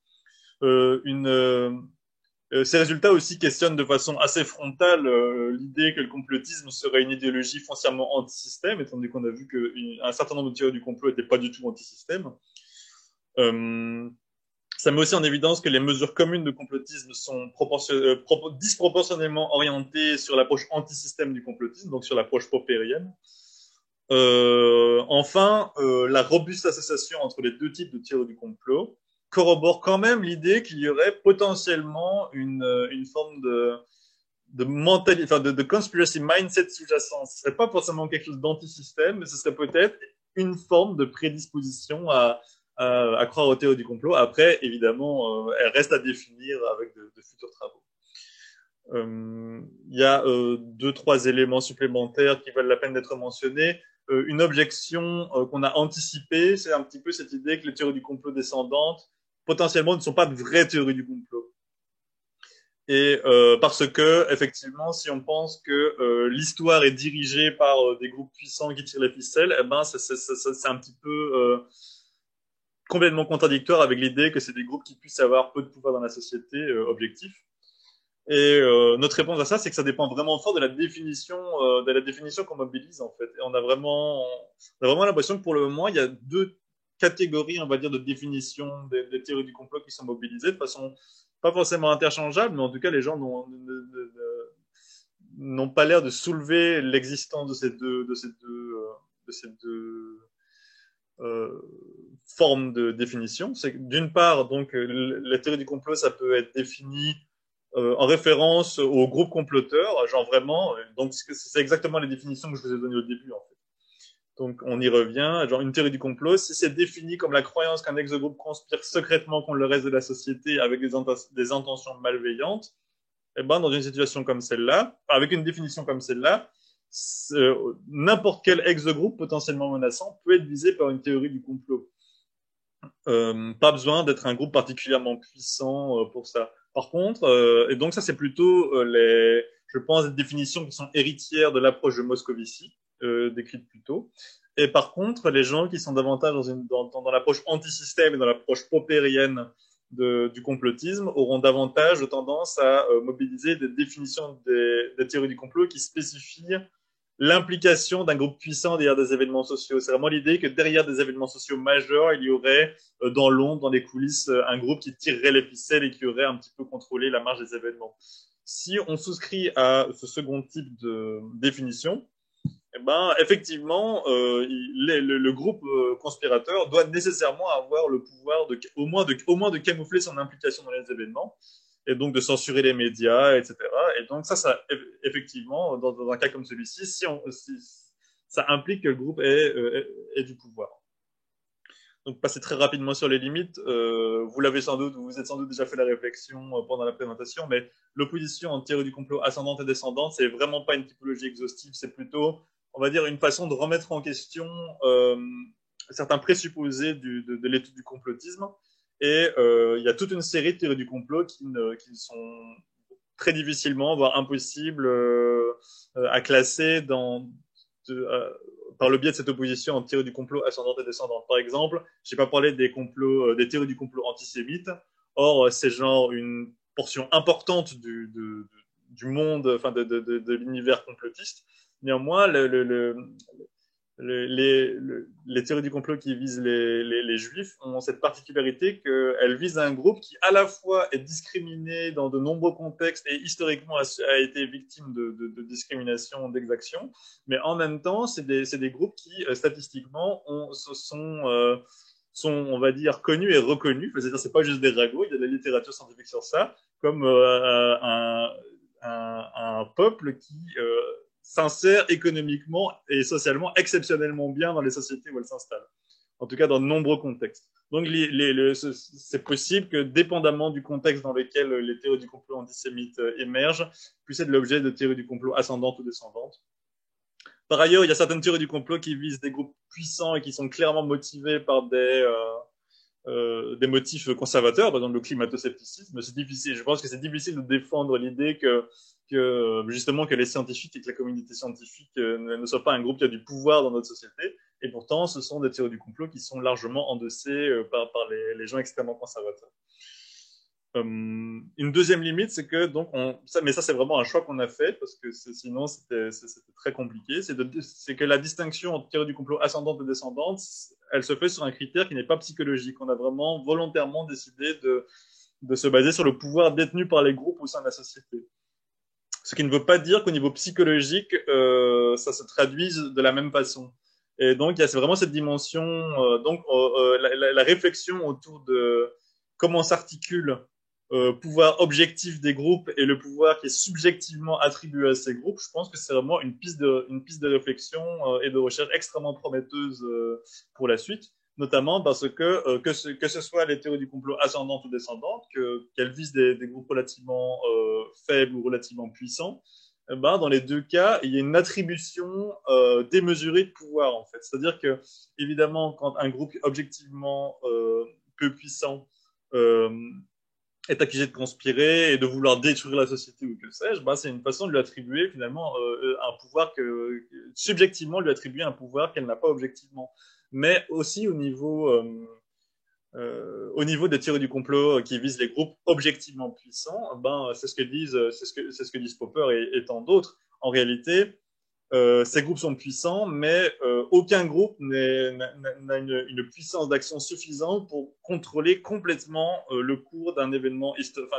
Ces résultats aussi questionnent de façon assez frontale l'idée que le complotisme serait une idéologie foncièrement anti-système, étant donné qu'on a vu qu'un certain nombre de théories du complot n'étaient pas du tout anti-système. Ça met aussi en évidence que les mesures communes de complotisme sont disproportionnellement orientées sur l'approche anti-système du complotisme, donc sur l'approche poppérienne. Enfin, la robuste association entre les deux types de théories du complot corrobore quand même l'idée qu'il y aurait potentiellement une forme de conspiracy mindset sous-jacent. Ce serait pas forcément quelque chose d'anti-système, mais ce serait peut-être une forme de prédisposition à croire aux théories du complot. Après, évidemment, elle reste à définir avec de futurs travaux. Il y a 2-3 éléments supplémentaires qui valent la peine d'être mentionnés. Une objection qu'on a anticipée, c'est un petit peu cette idée que les théories du complot descendantes, potentiellement, ne sont pas de vraies théories du complot. Et parce que, effectivement, si on pense que l'histoire est dirigée par des groupes puissants qui tirent les ficelles, eh ben, c'est un petit peu complètement contradictoire avec l'idée que c'est des groupes qui puissent avoir peu de pouvoir dans la société objectif. Et notre réponse à ça, c'est que ça dépend vraiment fort de la définition qu'on mobilise en fait. Et on a vraiment l'impression que pour le moment, il y a deux catégories, on va dire, de définition des théories du complot qui sont mobilisées de façon pas forcément interchangeable, mais en tout cas, les gens n'ont pas l'air de soulever l'existence de ces deux formes de définition. C'est que, d'une part, donc, la théorie du complot, ça peut être défini en référence au groupe comploteur, genre vraiment, donc c'est exactement les définitions que je vous ai données au début, en fait. Donc, on y revient, genre une théorie du complot, si c'est défini comme la croyance qu'un ex-groupe conspire secrètement contre le reste de la société avec des intentions malveillantes, eh ben, dans une situation comme celle-là, avec une définition comme celle-là, n'importe quel ex-groupe potentiellement menaçant peut être visé par une théorie du complot. Pas besoin d'être un groupe particulièrement puissant pour ça. Par contre, et donc ça c'est plutôt je pense, des définitions qui sont héritières de l'approche de Moscovici, décrite plus tôt. Et par contre, les gens qui sont davantage dans l'approche anti-système et dans l'approche poppérienne du complotisme auront davantage tendance à mobiliser des définitions des théories du complot qui spécifient l'implication d'un groupe puissant derrière des événements sociaux. C'est vraiment l'idée que derrière des événements sociaux majeurs, il y aurait dans l'ombre, dans les coulisses, un groupe qui tirerait les ficelles et qui aurait un petit peu contrôlé la marge des événements. Si on souscrit à ce second type de définition, eh ben, effectivement, le groupe conspirateur doit nécessairement avoir le pouvoir au moins de camoufler son implication dans les événements et donc de censurer les médias, etc. Et donc ça effectivement, dans un cas comme celui-ci, ça implique que le groupe ait du pouvoir. Donc passer très rapidement sur les limites, vous vous êtes sans doute déjà fait la réflexion pendant la présentation, mais l'opposition en théorie du complot ascendante et descendante, c'est vraiment pas une typologie exhaustive, c'est plutôt, on va dire, une façon de remettre en question certains présupposés de l'étude du complotisme. Et il y a toute une série de théories du complot qui sont très difficilement, voire impossibles à classer par le biais de cette opposition en théorie du complot ascendante et descendante. Par exemple, je n'ai pas parlé des théories du complot antisémites. Or, c'est genre une portion importante du monde, enfin de l'univers complotiste. Néanmoins, les théories du complot qui visent les juifs ont cette particularité qu'elles visent un groupe qui à la fois est discriminé dans de nombreux contextes et historiquement a été victime de discrimination, d'exaction, mais en même temps, c'est des groupes qui statistiquement sont, on va dire, connus et reconnus. C'est-à-dire, c'est pas juste des ragots, il y a de la littérature scientifique sur ça, comme un peuple qui s'insère économiquement et socialement exceptionnellement bien dans les sociétés où elle s'installe. En tout cas, dans de nombreux contextes. Donc, c'est possible que, dépendamment du contexte dans lequel les théories du complot antisémites émergent, puissent être l'objet de théories du complot ascendantes ou descendantes. Par ailleurs, il y a certaines théories du complot qui visent des groupes puissants et qui sont clairement motivés par des motifs conservateurs, par exemple le climato-scepticisme. C'est difficile. Je pense que c'est difficile de défendre l'idée que justement que les scientifiques et que la communauté scientifique ne soient pas un groupe qui a du pouvoir dans notre société. Et pourtant, ce sont des théories du complot qui sont largement endossées par les gens extrêmement conservateurs. Une deuxième limite, c'est que donc mais ça c'est vraiment un choix qu'on a fait parce que sinon c'était très compliqué. C'est que la distinction entre théorie du complot ascendante et descendante, elle se fait sur un critère qui n'est pas psychologique. On a vraiment volontairement décidé de se baser sur le pouvoir détenu par les groupes au sein de la société. Ce qui ne veut pas dire qu'au niveau psychologique, ça se traduise de la même façon. Et donc, il y a vraiment cette dimension, la réflexion autour de comment s'articule pouvoir objectif des groupes et le pouvoir qui est subjectivement attribué à ces groupes. Je pense que c'est vraiment une piste de réflexion et de recherche extrêmement prometteuse pour la suite, notamment parce que ce soit les théories du complot ascendantes ou descendantes, qu'elles visent des groupes relativement faibles ou relativement puissants, dans les deux cas, il y a une attribution démesurée de pouvoir, en fait. C'est-à-dire que, évidemment, quand un groupe objectivement peu puissant est accusé de conspirer et de vouloir détruire la société ou que sais-je, c'est une façon de lui attribuer finalement un pouvoir subjectivement lui attribuer un pouvoir qu'elle n'a pas objectivement. Mais aussi au niveau des théories du complot qui visent les groupes objectivement puissants, c'est ce que disent Popper et tant d'autres. En réalité, ces groupes sont puissants, mais aucun groupe n'a une puissance d'action suffisante pour contrôler complètement le cours d'un événement,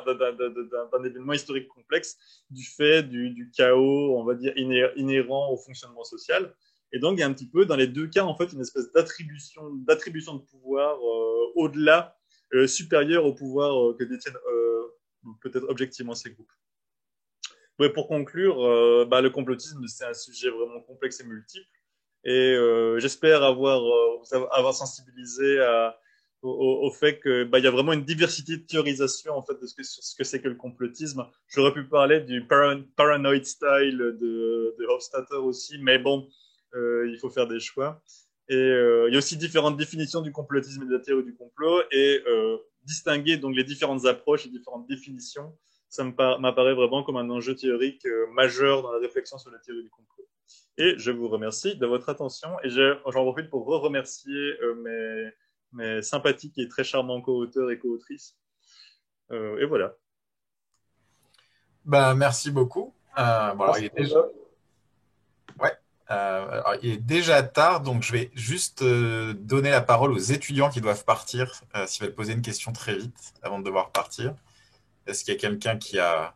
d'un événement historique complexe du fait du chaos, on va dire, inhérent au fonctionnement social. Et donc, il y a un petit peu, dans les deux cas, en fait, une espèce d'attribution de pouvoir au-delà, supérieure au pouvoir que détiennent peut-être objectivement ces groupes. Ouais, pour conclure, le complotisme, c'est un sujet vraiment complexe et multiple. Et j'espère avoir sensibilisé au fait que il y a vraiment une diversité de théorisation en fait sur ce que c'est que le complotisme. J'aurais pu parler du paranoid style de Hofstadter aussi, mais bon, il faut faire des choix. Et il y a aussi différentes définitions du complotisme et de la théorie du complot et distinguer donc les différentes approches et différentes définitions, ça m'apparaît vraiment comme un enjeu théorique majeur dans la réflexion sur la théorie du complot. Et je vous remercie de votre attention et j'en profite pour remercier mes sympathiques et très charmants co-auteurs et co-autrices. Et voilà. Merci beaucoup. Alors, il est déjà tard, donc je vais juste donner la parole aux étudiants qui doivent partir, s'ils veulent poser une question très vite avant de devoir partir. Est-ce qu'il y a quelqu'un qui a...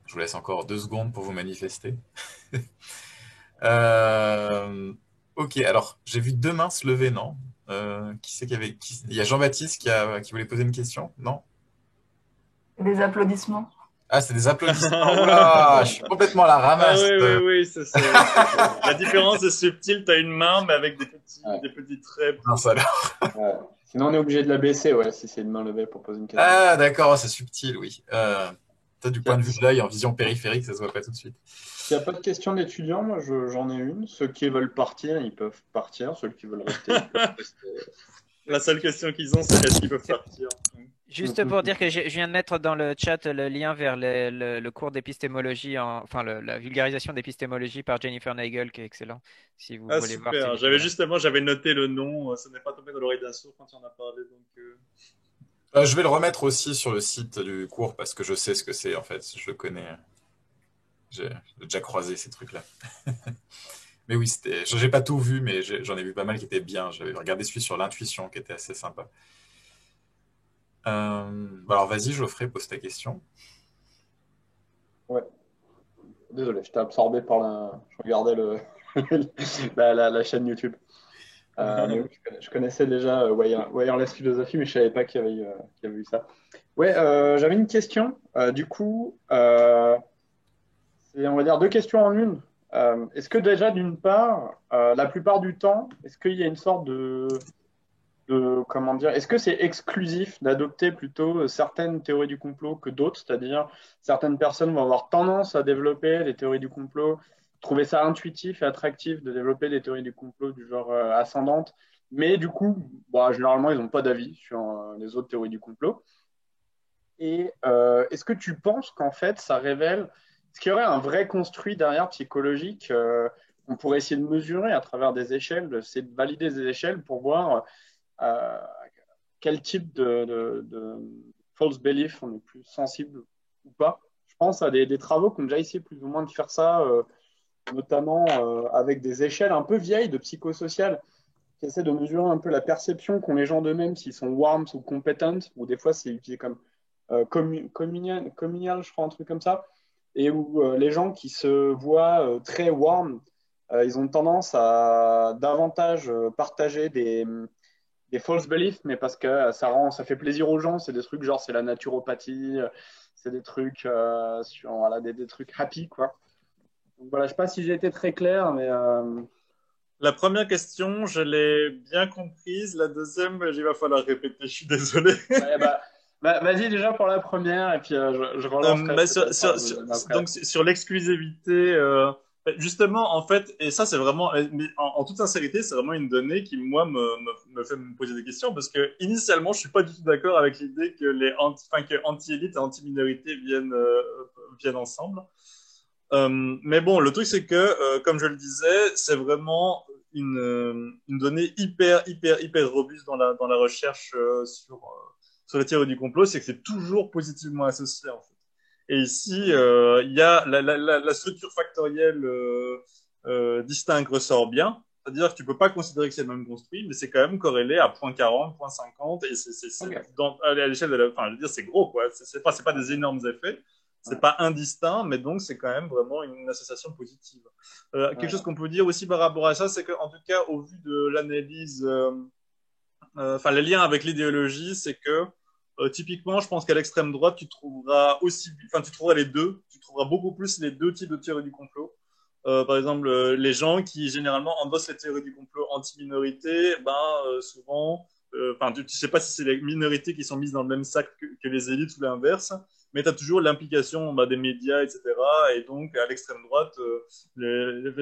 Je vous laisse encore 2 secondes pour vous manifester. Ok, alors j'ai vu 2 mains se lever, non? Qui c'est Il y a Jean-Baptiste qui voulait poser une question, non? Des applaudissements. Ah, c'est des applaudissements. Oula, je suis complètement à la ramasse. Oui, c'est ça. La différence est subtile. Tu as une main, mais avec des petits traits. Non, ça ouais. Sinon, on est obligé de la baisser, si c'est une main levée pour poser une question. Ah, d'accord, c'est subtil, oui. Du point de vue de l'œil, en vision périphérique, ça se voit pas tout de suite. S'il n'y a pas de questions d'étudiants, moi j'en ai une. Ceux qui veulent partir, ils peuvent partir. Ceux qui veulent rester, ils peuvent rester. La seule question qu'ils ont, c'est est-ce qu'ils peuvent partir. Juste pour dire que je viens de mettre dans le chat le lien vers le cours d'épistémologie, la vulgarisation d'épistémologie par Jennifer Nagel, qui est excellent. Si vous voulez super. voir. J'avais noté le nom, ça n'est pas tombé dans l'oreille d'un sourd quand il en a parlé. Je vais le remettre aussi sur le site du cours parce que je sais ce que c'est en fait, je le connais. J'ai déjà croisé ces trucs-là. Mais oui, j'ai pas tout vu, mais j'en ai vu pas mal qui étaient bien. J'avais regardé celui sur l'intuition qui était assez sympa. Alors vas-y, Geoffrey, pose ta question. Ouais. Désolé, j'étais absorbé par Je regardais la chaîne YouTube. Mais oui, je connaissais déjà Wireless Philosophy, mais je savais pas qu'il y avait eu ça. Ouais, j'avais une question. Du coup, c'est, on va dire, deux questions en une. Est-ce que déjà, d'une part, la plupart du temps, est-ce qu'il y a une sorte comment dire, est-ce que c'est exclusif d'adopter plutôt certaines théories du complot que d'autres? C'est-à-dire, certaines personnes vont avoir tendance à développer des théories du complot, trouver ça intuitif et attractif de développer des théories du complot du genre ascendante, mais du coup, bah, généralement, ils n'ont pas d'avis sur les autres théories du complot. Et est-ce que tu penses qu'en fait, ça révèle, est-ce qu'il y aurait un vrai construit derrière psychologique qu'on pourrait essayer de mesurer à travers des échelles, c'est de valider des échelles pour voir euh, quel type de false belief on est plus sensible ou pas. Je pense à des travaux qui ont déjà essayé plus ou moins de faire ça, notamment avec des échelles un peu vieilles de psychosocial, qui essaient de mesurer un peu la perception qu'ont les gens d'eux-mêmes, s'ils sont warm ou competents, ou des fois c'est utilisé comme communal, je crois, un truc comme ça, et où les gens qui se voient très warm, ils ont tendance à davantage partager des false beliefs, mais parce que ça fait plaisir aux gens. C'est des trucs genre c'est la naturopathie, c'est des trucs voilà, des trucs happy quoi. Donc voilà, je sais pas si j'ai été très clair, mais La première question, je l'ai bien comprise. La deuxième, il va falloir répéter. Je suis désolé. ouais, vas-y déjà pour la première et puis je relancerai Bah, peut-être par la deuxième après. donc sur l'exclusivité, justement, en fait, et ça c'est vraiment, mais en toute sincérité, c'est vraiment une donnée qui moi me fait me poser des questions parce que initialement, je suis pas du tout d'accord avec l'idée que que anti-élite et anti-minorité viennent ensemble. Mais bon, le truc c'est que, comme je le disais, c'est vraiment une donnée hyper robuste dans la recherche sur les théories du complot, c'est que c'est toujours positivement associé en fait. Et ici, il y a la structure factorielle distincte ressort bien. C'est-à-dire que tu peux pas considérer que c'est le même construit, mais c'est quand même corrélé à 0,40, 0,50, et Ok. à l'échelle de enfin, je veux dire, c'est gros, quoi. C'est pas des énormes effets. C'est pas indistinct, mais donc c'est quand même vraiment une association positive. Quelque chose Ouais. qu'on peut dire aussi par rapport à ça, c'est qu'en tout cas, au vu de l'analyse, enfin, les liens avec l'idéologie, c'est que typiquement, je pense qu'à l'extrême droite, tu trouveras les deux, tu trouveras beaucoup plus les deux types de théories du complot. Par exemple, les gens qui généralement endossent les théories du complot anti-minorité, souvent, tu sais pas si c'est les minorités qui sont mises dans le même sac que les élites ou l'inverse, mais tu as toujours l'implication des médias, etc. Et donc, à l'extrême droite,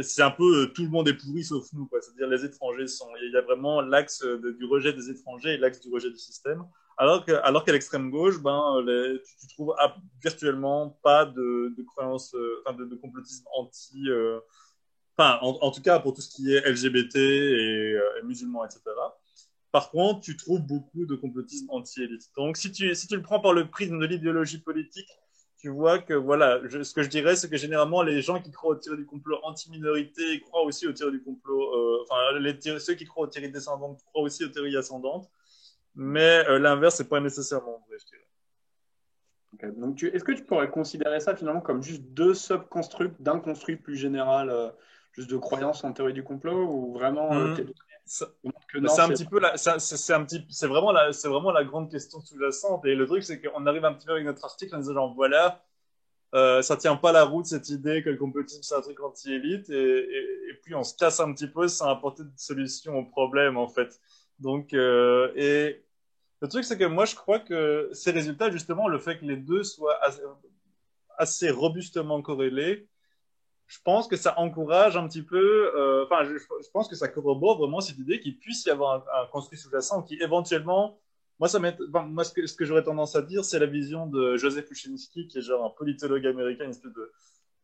c'est un peu tout le monde est pourri sauf nous, quoi. C'est-à-dire les étrangers sont. Il y a vraiment l'axe du rejet des étrangers et l'axe du rejet du système. Alors qu'à l'extrême gauche, tu trouves virtuellement pas de croyances, de complotisme anti. En tout cas, pour tout ce qui est LGBT et musulmans, etc. Par contre, tu trouves beaucoup de complotisme anti-élite. Donc, si tu le prends par le prisme de l'idéologie politique, tu vois que, voilà, ce que je dirais, c'est que généralement, les gens qui croient aux théories du complot anti-minorité croient aussi aux théories du complot, ceux qui croient aux théories descendantes croient aussi aux théories ascendantes, mais l'inverse, c'est pas nécessairement vrai, je dirais. Ok. Donc est-ce que tu pourrais considérer ça finalement comme juste deux sub-constructs d'un construit plus général, juste de croyances en théorie du complot, ou vraiment tes Mhm. données Ça- montrent que non, C'est un c'est petit peu c'est vraiment la grande question sous-jacente. Et le truc, c'est qu'on arrive un petit peu avec notre article en disant genre, voilà, ça tient pas la route cette idée que le complotisme c'est un truc anti-élite et puis on se casse un petit peu sans apporter de solution au problème en fait. Donc et le truc c'est que moi je crois que ces résultats justement le fait que les deux soient assez robustement corrélés, je pense que ça encourage un petit peu, je pense que ça corrobore vraiment cette idée qu'il puisse y avoir un construit sous-jacent qui éventuellement, moi ce que j'aurais tendance à dire, c'est la vision de Joseph Uscinski, qui est genre un politologue américain, une espèce de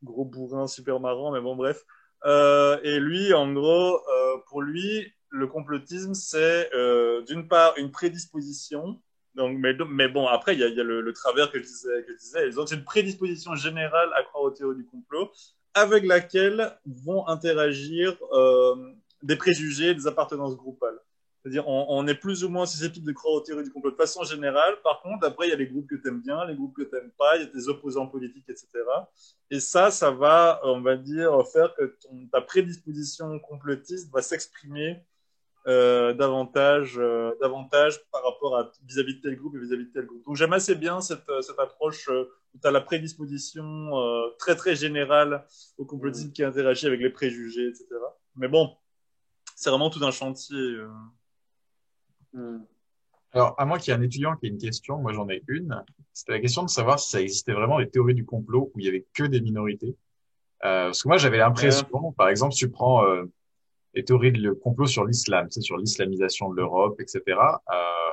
gros bourrin super marrant, mais bon bref. Et lui, en gros, pour lui, le complotisme, c'est d'une part une prédisposition mais bon, après, il y a le travers que je disais. Ils ont une prédisposition générale à croire aux théories du complot, avec laquelle vont interagir des préjugés, des appartenances groupales. C'est-à-dire, on est plus ou moins susceptible de croire aux théories du complot de façon générale. Par contre, après, il y a les groupes que tu aimes bien, les groupes que tu n'aimes pas, il y a des opposants politiques, etc. Et ça va, on va dire, faire que ta prédisposition complotiste va s'exprimer davantage par rapport à vis-à-vis de tel groupe et vis-à-vis de tel groupe. Donc j'aime assez bien cette approche où tu as la prédisposition très très générale au complotisme qui interagit avec les préjugés, etc. Mais bon, c'est vraiment tout un chantier. Alors, à moins qu'il y ait un étudiant qui ait une question, moi j'en ai une. C'était la question de savoir si ça existait vraiment des théories du complot où il y avait que des minorités. Parce que moi j'avais l'impression, par exemple, tu prends les théories de le complot sur l'islam, tu sais, sur l'islamisation de l'Europe, etc.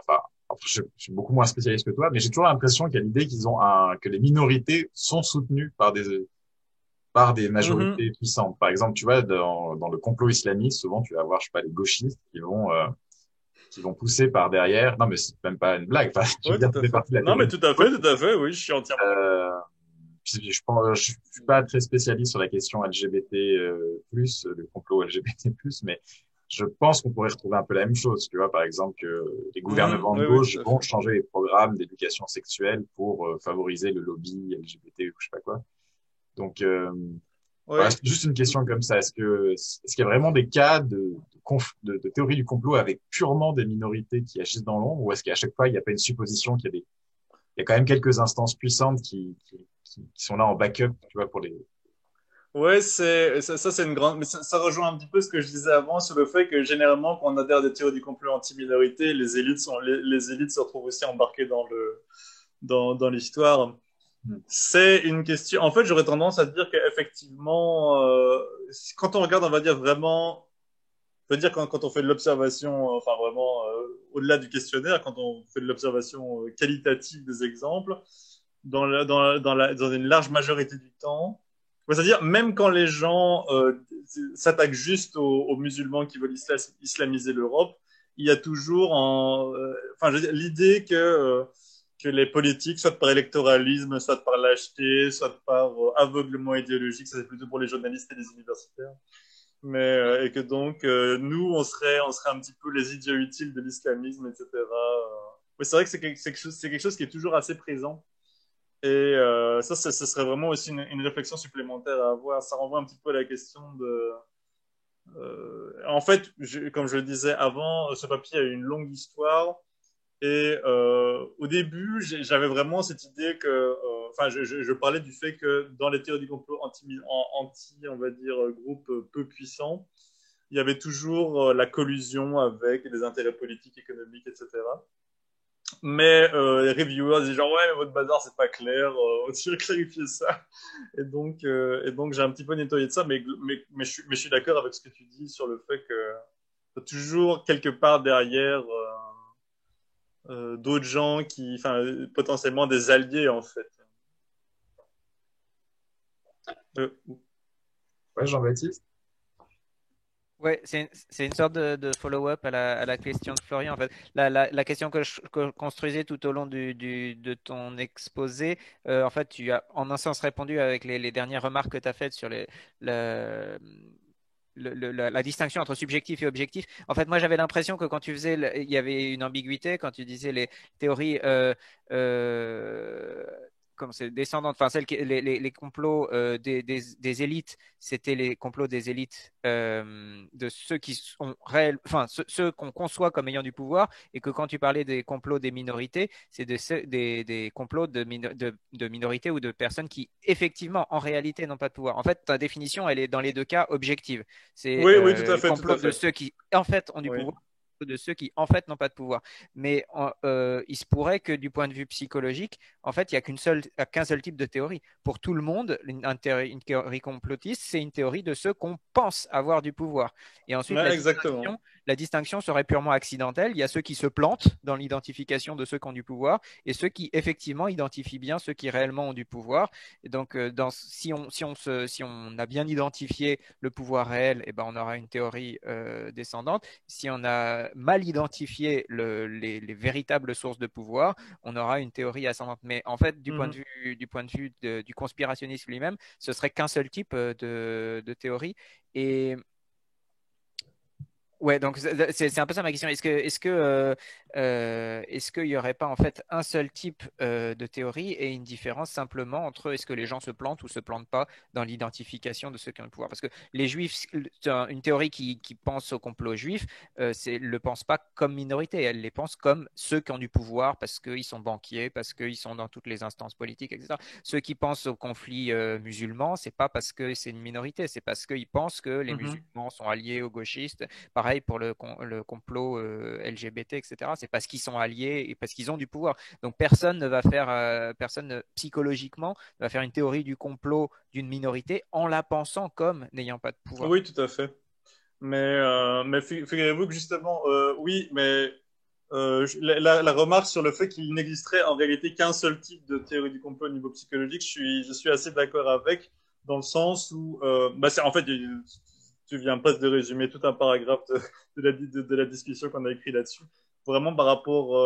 Enfin, je suis beaucoup moins spécialiste que toi, mais j'ai toujours l'impression qu'il y a l'idée que les minorités sont soutenues par des majorités puissantes. Par exemple, tu vois, dans le complot islamiste, souvent tu vas voir, je sais pas, les gauchistes qui vont pousser par derrière. Non, mais c'est même pas une blague. Enfin, tu Ouais, viens tout à de fait. partie de la Non, mais théorie. tout à fait, oui, je suis entièrement. Je suis pas très spécialiste sur la question LGBT le complot LGBT mais je pense qu'on pourrait retrouver un peu la même chose. Tu vois, par exemple, que les gouvernements de Oui, oui, gauche tout à vont fait. changer les programmes d'éducation sexuelle pour favoriser le lobby LGBT ou je sais pas quoi. Donc, Oui. voilà, c'est juste une question comme ça. Est-ce qu'il y a vraiment des cas de théorie du complot avec purement des minorités qui agissent dans l'ombre, ou est-ce qu'à chaque fois il n'y a pas une supposition il y a quand même quelques instances puissantes qui sont là en backup, tu vois, pour les. Ouais, c'est une grande, mais ça rejoint un petit peu ce que je disais avant sur le fait que généralement, quand on adhère à des théories du complot anti-minorité, les élites se retrouvent aussi embarquées dans l'histoire. Hmm. C'est une question. En fait, j'aurais tendance à dire qu'effectivement, quand on regarde, on va dire vraiment, on va dire quand on fait de l'observation, enfin vraiment au-delà du questionnaire, quand on fait de l'observation qualitative des exemples, dans une large majorité du temps. C'est-à-dire, même quand les gens s'attaquent juste aux musulmans qui veulent islamiser l'Europe, il y a toujours enfin, l'idée que les politiques, soit par électoralisme, soit par lâcheté, soit par aveuglement idéologique, ça c'est plutôt pour les journalistes et les universitaires, mais et que donc nous on serait un petit peu les idiots utiles de l'islamisme, etc. Mais c'est vrai que c'est quelque chose qui est toujours assez présent. Et ce serait vraiment aussi une réflexion supplémentaire à avoir. Ça renvoie un petit peu à la question de. En fait, comme je le disais avant, ce papier a eu une longue histoire. Et au début, j'avais vraiment cette idée que. Enfin, je parlais du fait que dans les théories du complot on va dire, groupes peu puissants, il y avait toujours la collusion avec des intérêts politiques, économiques, etc. Mais les reviewers disaient genre ouais mais votre bazar c'est pas clair, on devrait clarifier ça. Et donc j'ai un petit peu nettoyé de ça, mais je suis d'accord avec ce que tu dis sur le fait que t'as toujours quelque part derrière d'autres gens qui, enfin potentiellement des alliés en fait. Euh, Ouais, Jean-Baptiste? Ouais, c'est une sorte de follow-up à la question de Florian. En fait, la question que je construisais tout au long de ton exposé, en fait, tu as en un sens répondu avec les dernières remarques que tu as faites sur le, la distinction entre subjectif et objectif. En fait, moi, j'avais l'impression que quand tu faisais, il y avait une ambiguïté quand tu disais les théories. Euh, Comme c'est descendante, enfin les complots des élites, c'était les complots des élites de ceux qui sont réels, enfin ceux qu'on conçoit comme ayant du pouvoir, et que quand tu parlais des complots des minorités, c'est des complots de minorités ou de personnes qui effectivement en réalité n'ont pas de pouvoir. En fait, ta définition, elle est dans les deux cas objective. C'est oui, oui, tout à le fait, tout complot à de fait. ceux qui en fait ont du Oui. pouvoir, de ceux qui en fait n'ont pas de pouvoir. Mais il se pourrait que du point de vue psychologique, en fait, il n'y a qu'un seul type de théorie. Pour tout le monde, une théorie complotiste, c'est une théorie de ceux qu'on pense avoir du pouvoir. Et ensuite, Ouais, exactement. la distinction serait purement accidentelle. Il y a ceux qui se plantent dans l'identification de ceux qui ont du pouvoir et ceux qui effectivement identifient bien ceux qui réellement ont du pouvoir. Et donc, si on a bien identifié le pouvoir réel, eh ben, on aura une théorie descendante. Si on a mal identifié les véritables sources de pouvoir, on aura une théorie ascendante. Mais en fait, du point de vue du conspirationnisme lui-même, ce serait qu'un seul type de théorie. Et ouais, donc c'est un peu ça ma question. Est-ce qu'il y aurait pas en fait un seul type de théorie et une différence simplement entre est-ce que les gens se plantent ou se plantent pas dans l'identification de ceux qui ont le pouvoir? Parce que les juifs, une théorie qui pense au complot juif, le pense pas comme minorité, elle les pense comme ceux qui ont du pouvoir parce qu'ils sont banquiers, parce qu'ils sont dans toutes les instances politiques, etc. Ceux qui pensent au conflit musulman, c'est pas parce que c'est une minorité, c'est parce qu'ils pensent que les musulmans sont alliés aux gauchistes. Pareil pour le complot LGBT, etc. C'est parce qu'ils sont alliés et parce qu'ils ont du pouvoir. Donc personne ne va faire, psychologiquement ne va faire une théorie du complot d'une minorité en la pensant comme n'ayant pas de pouvoir. Oui, tout à fait. Mais figurez-vous que justement, oui, mais la remarque sur le fait qu'il n'existerait en réalité qu'un seul type de théorie du complot au niveau psychologique, je suis assez d'accord avec, dans le sens où, en fait, tu viens pas de résumer tout un paragraphe de la discussion qu'on a écrit là-dessus. Vraiment par rapport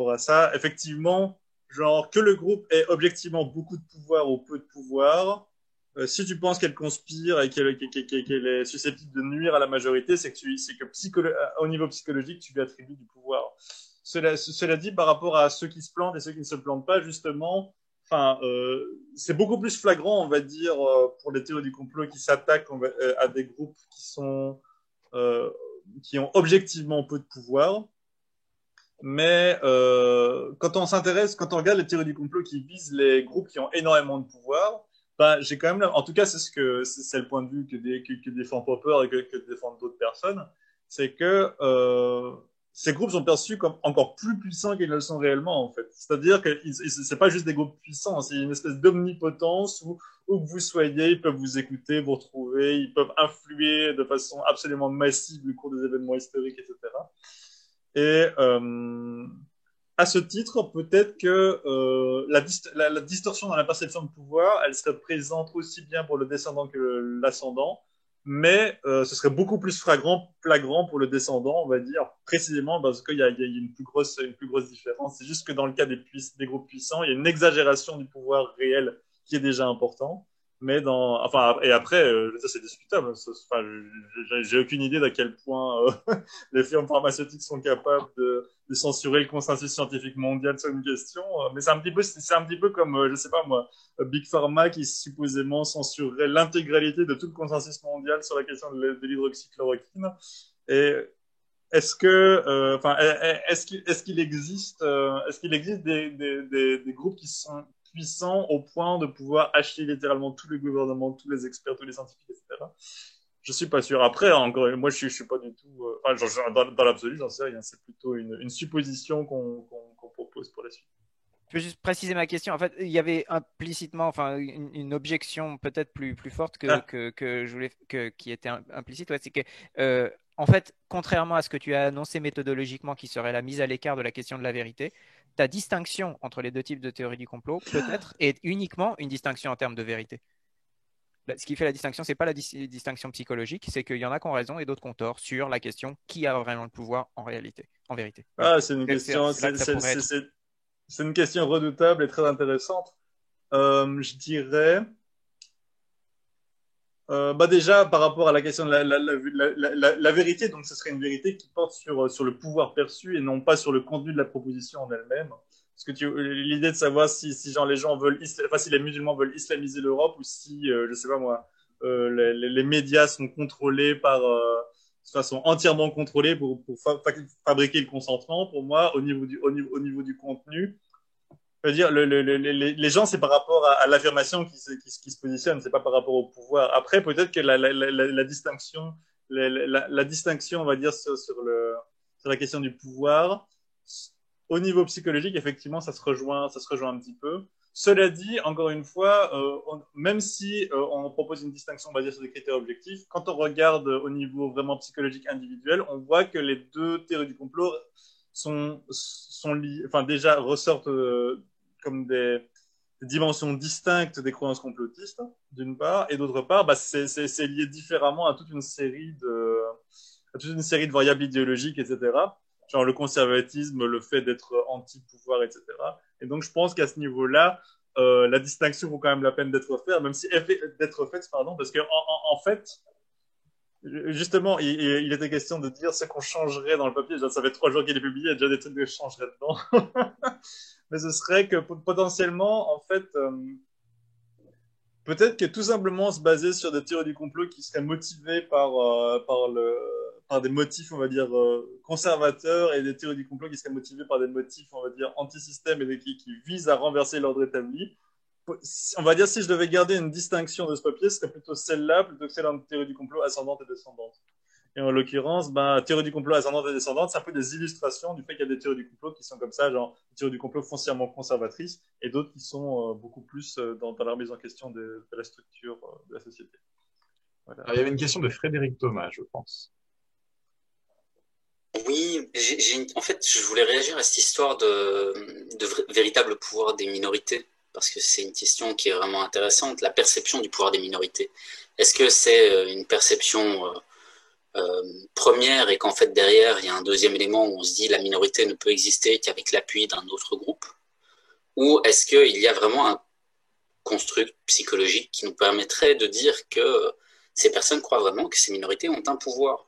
à ça, effectivement, genre que le groupe ait objectivement beaucoup de pouvoir ou peu de pouvoir, si tu penses qu'elle conspire et qu'elle est susceptible de nuire à la majorité, c'est que au niveau psychologique, tu lui attribues du pouvoir. Cela dit, par rapport à ceux qui se plantent et ceux qui ne se plantent pas, justement, c'est beaucoup plus flagrant, on va dire, pour les théories du complot qui s'attaquent à des groupes qui ont objectivement peu de pouvoir. Mais quand on regarde les théories du complot qui visent les groupes qui ont énormément de pouvoir, j'ai quand même, en tout cas, c'est le point de vue que défend Popper et que défendent d'autres personnes, c'est que ces groupes sont perçus comme encore plus puissants qu'ils ne le sont réellement, en fait. C'est-à-dire que c'est pas juste des groupes puissants, c'est une espèce d'omnipotence où que vous soyez, ils peuvent vous écouter, vous retrouver, ils peuvent influer de façon absolument massive le cours des événements historiques, etc. Et à ce titre, peut-être que la distorsion dans la perception de pouvoir, elle serait présente aussi bien pour le descendant que l'ascendant, mais ce serait beaucoup plus flagrant pour le descendant, on va dire, précisément parce qu'il y a une plus grosse différence. C'est juste que dans le cas des groupes puissants, il y a une exagération du pouvoir réel qui est déjà important. Mais et après, je veux dire, c'est discutable. J'ai aucune idée d'à quel point les firmes pharmaceutiques sont capables de censurer le consensus scientifique mondial sur une question. Mais c'est un petit peu comme, je sais pas moi, Big Pharma qui supposément censurerait l'intégralité de tout le consensus mondial sur la question de l'hydroxychloroquine. Et est-ce qu'il existe des groupes qui sont puissants au point de pouvoir acheter littéralement tous les gouvernements, tous les experts, tous les scientifiques, etc. Je suis pas sûr. Après, encore, moi, je suis pas du tout. Dans l'absolu, j'en sais rien. C'est plutôt une supposition qu'on propose pour la suite. Je veux juste préciser ma question. En fait, il y avait implicitement, enfin, une objection peut-être plus forte que je voulais, qui était implicite. Ouais, c'est que, en fait, contrairement à ce que tu as annoncé méthodologiquement, qui serait la mise à l'écart de la question de la vérité, ta distinction entre les deux types de théorie du complot peut-être est uniquement une distinction en termes de vérité. Ce qui fait la distinction, c'est pas la distinction psychologique, c'est qu'il y en a qui ont raison et d'autres qui ont tort sur la question qui a vraiment le pouvoir en réalité, en vérité. C'est une question. C'est une question redoutable et très intéressante. Je dirais, déjà par rapport à la question de la vérité, donc ce serait une vérité qui porte sur le pouvoir perçu et non pas sur le contenu de la proposition en elle-même. Parce que l'idée de savoir si les gens veulent, si les musulmans veulent islamiser l'Europe ou si, je sais pas moi, les médias sont contrôlés de façon entièrement contrôlée pour fabriquer le consentement. Pour moi, au niveau du contenu, je veux dire, les gens, c'est par rapport à l'affirmation qui se positionne, c'est pas par rapport au pouvoir. Après, peut-être que la distinction, la distinction, on va dire, sur la question du pouvoir, au niveau psychologique, effectivement, ça se rejoint un petit peu. Cela dit, encore une fois, même si on propose une distinction basée sur des critères objectifs, quand on regarde au niveau vraiment psychologique individuel, on voit que les deux théories du complot sont liées, enfin déjà ressortent comme dimensions distinctes des croyances complotistes, d'une part, et d'autre part, bah, c'est lié différemment à toute une série de variables idéologiques, etc. Genre le conservatisme, le fait d'être anti-pouvoir, etc. Et donc, je pense qu'à ce niveau-là, la distinction vaut quand même la peine d'être faite, même si d'être faite, pardon, parce que en fait, justement, il était question de dire ce qu'on changerait dans le papier. Ça fait 3 jours qu'il est publié, il y a déjà des trucs que je changerais dedans. Mais ce serait que potentiellement, en fait, peut-être que tout simplement se baser sur des théories du complot qui seraient motivées par des motifs, on va dire, conservateurs et des théories du complot qui seraient motivées par des motifs, on va dire, anti-système et qui visent à renverser l'ordre établi. On va dire, si je devais garder une distinction de ce papier, ce serait plutôt celle-là plutôt que celle en théorie du complot ascendante et descendante. Et en l'occurrence, ben, théorie du complot ascendante et descendante, c'est un peu des illustrations du fait qu'il y a des théories du complot qui sont comme ça, genre théories du complot foncièrement conservatrices, et d'autres qui sont beaucoup plus dans la remise en question de la structure de la société. Voilà. Alors, il y avait une question de Frédéric Thomas, je pense. Oui, en fait, je voulais réagir à cette histoire de véritable pouvoir des minorités, parce que c'est une question qui est vraiment intéressante, la perception du pouvoir des minorités. Est-ce que c'est une perception première et qu'en fait derrière, il y a un deuxième élément où on se dit la minorité ne peut exister qu'avec l'appui d'un autre groupe? Ou est-ce qu'il y a vraiment un construct psychologique qui nous permettrait de dire que ces personnes croient vraiment que ces minorités ont un pouvoir?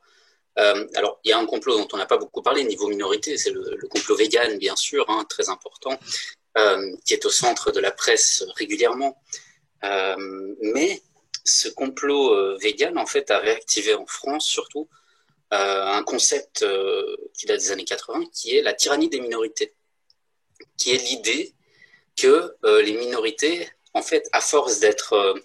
Alors, il y a un complot dont on n'a pas beaucoup parlé niveau minorité, c'est le complot vegan, bien sûr, hein, très important, qui est au centre de la presse régulièrement. Mais ce complot vegan, en fait, a réactivé en France, surtout, un concept qui date des années 80, qui est la tyrannie des minorités, qui est l'idée que les minorités, en fait, à force d'être...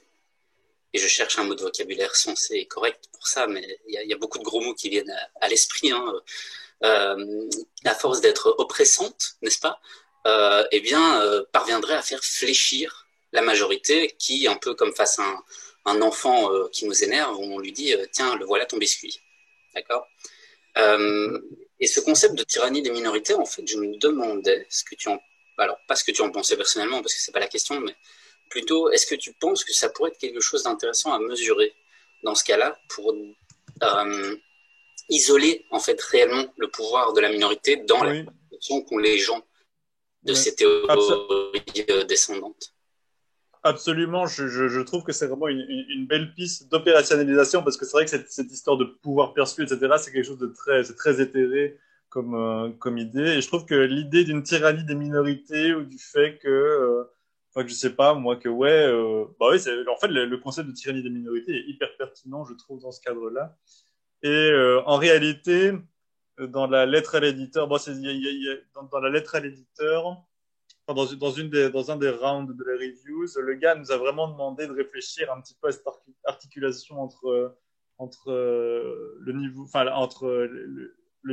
et je cherche un mot de vocabulaire sensé et correct pour ça, mais il y a beaucoup de gros mots qui viennent à l'esprit, hein, à force d'être oppressante, n'est-ce pas, eh bien, parviendrait à faire fléchir la majorité qui, un peu comme face à un enfant qui nous énerve, on lui dit tiens, le voilà ton biscuit. D'accord. Et ce concept de tyrannie des minorités, en fait, je me demandais ce que tu en... Alors, pas ce que tu en pensais personnellement, parce que c'est pas la question, mais plutôt, est-ce que tu penses que ça pourrait être quelque chose d'intéressant à mesurer dans ce cas-là pour isoler, en fait, réellement le pouvoir de la minorité dans la perception qu'ont les gens de ces théories descendantes? Absolument, je trouve que c'est vraiment une belle piste d'opérationnalisation parce que c'est vrai que cette histoire de pouvoir perçu, etc., c'est quelque chose de très éthéré comme idée. Et je trouve que l'idée d'une tyrannie des minorités ou du fait que, enfin, que je sais pas, moi, que bah oui, en fait, le concept de tyrannie des minorités est hyper pertinent, je trouve, dans ce cadre-là. Et en réalité, dans la lettre à l'éditeur, bon, dans la lettre à l'éditeur, dans un des rounds de la reviews, le gars nous a vraiment demandé de réfléchir un petit peu à cette articulation entre le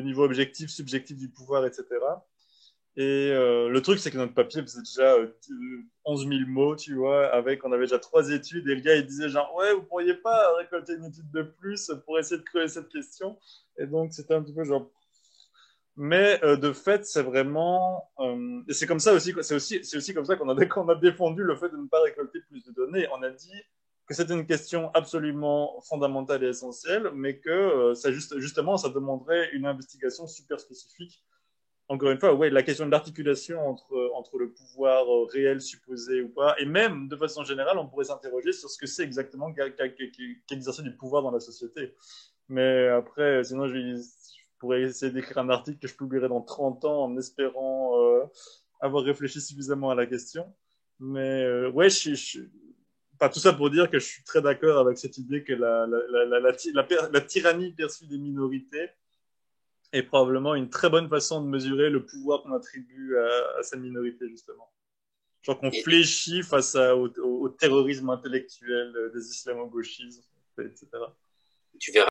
niveau objectif, subjectif du pouvoir, etc. Et le truc, c'est que notre papier faisait déjà 11 000 mots, tu vois, on avait déjà 3 études, et le gars, il disait genre, ouais, vous pourriez pas récolter une étude de plus pour essayer de creuser cette question. Et donc, c'était un petit peu genre, mais de fait, c'est vraiment, et c'est comme ça aussi, c'est aussi comme ça qu'on a défendu le fait de ne pas récolter plus de données. On a dit que c'était une question absolument fondamentale et essentielle, mais que justement, ça demanderait une investigation super spécifique. Encore une fois, ouais, la question de l'articulation entre le pouvoir réel supposé ou pas, et même de façon générale, on pourrait s'interroger sur ce que c'est exactement qu'exercer du pouvoir dans la société. Mais après, sinon, je pourrais essayer d'écrire un article que je publierai dans 30 ans en espérant avoir réfléchi suffisamment à la question. Mais ouais, enfin, tout ça pour dire que je suis très d'accord avec cette idée que la tyrannie perçue des minorités est probablement une très bonne façon de mesurer le pouvoir qu'on attribue à sa minorité, justement. Genre qu'on fléchit face au terrorisme intellectuel des islamo-gauchistes, etc. Tu verras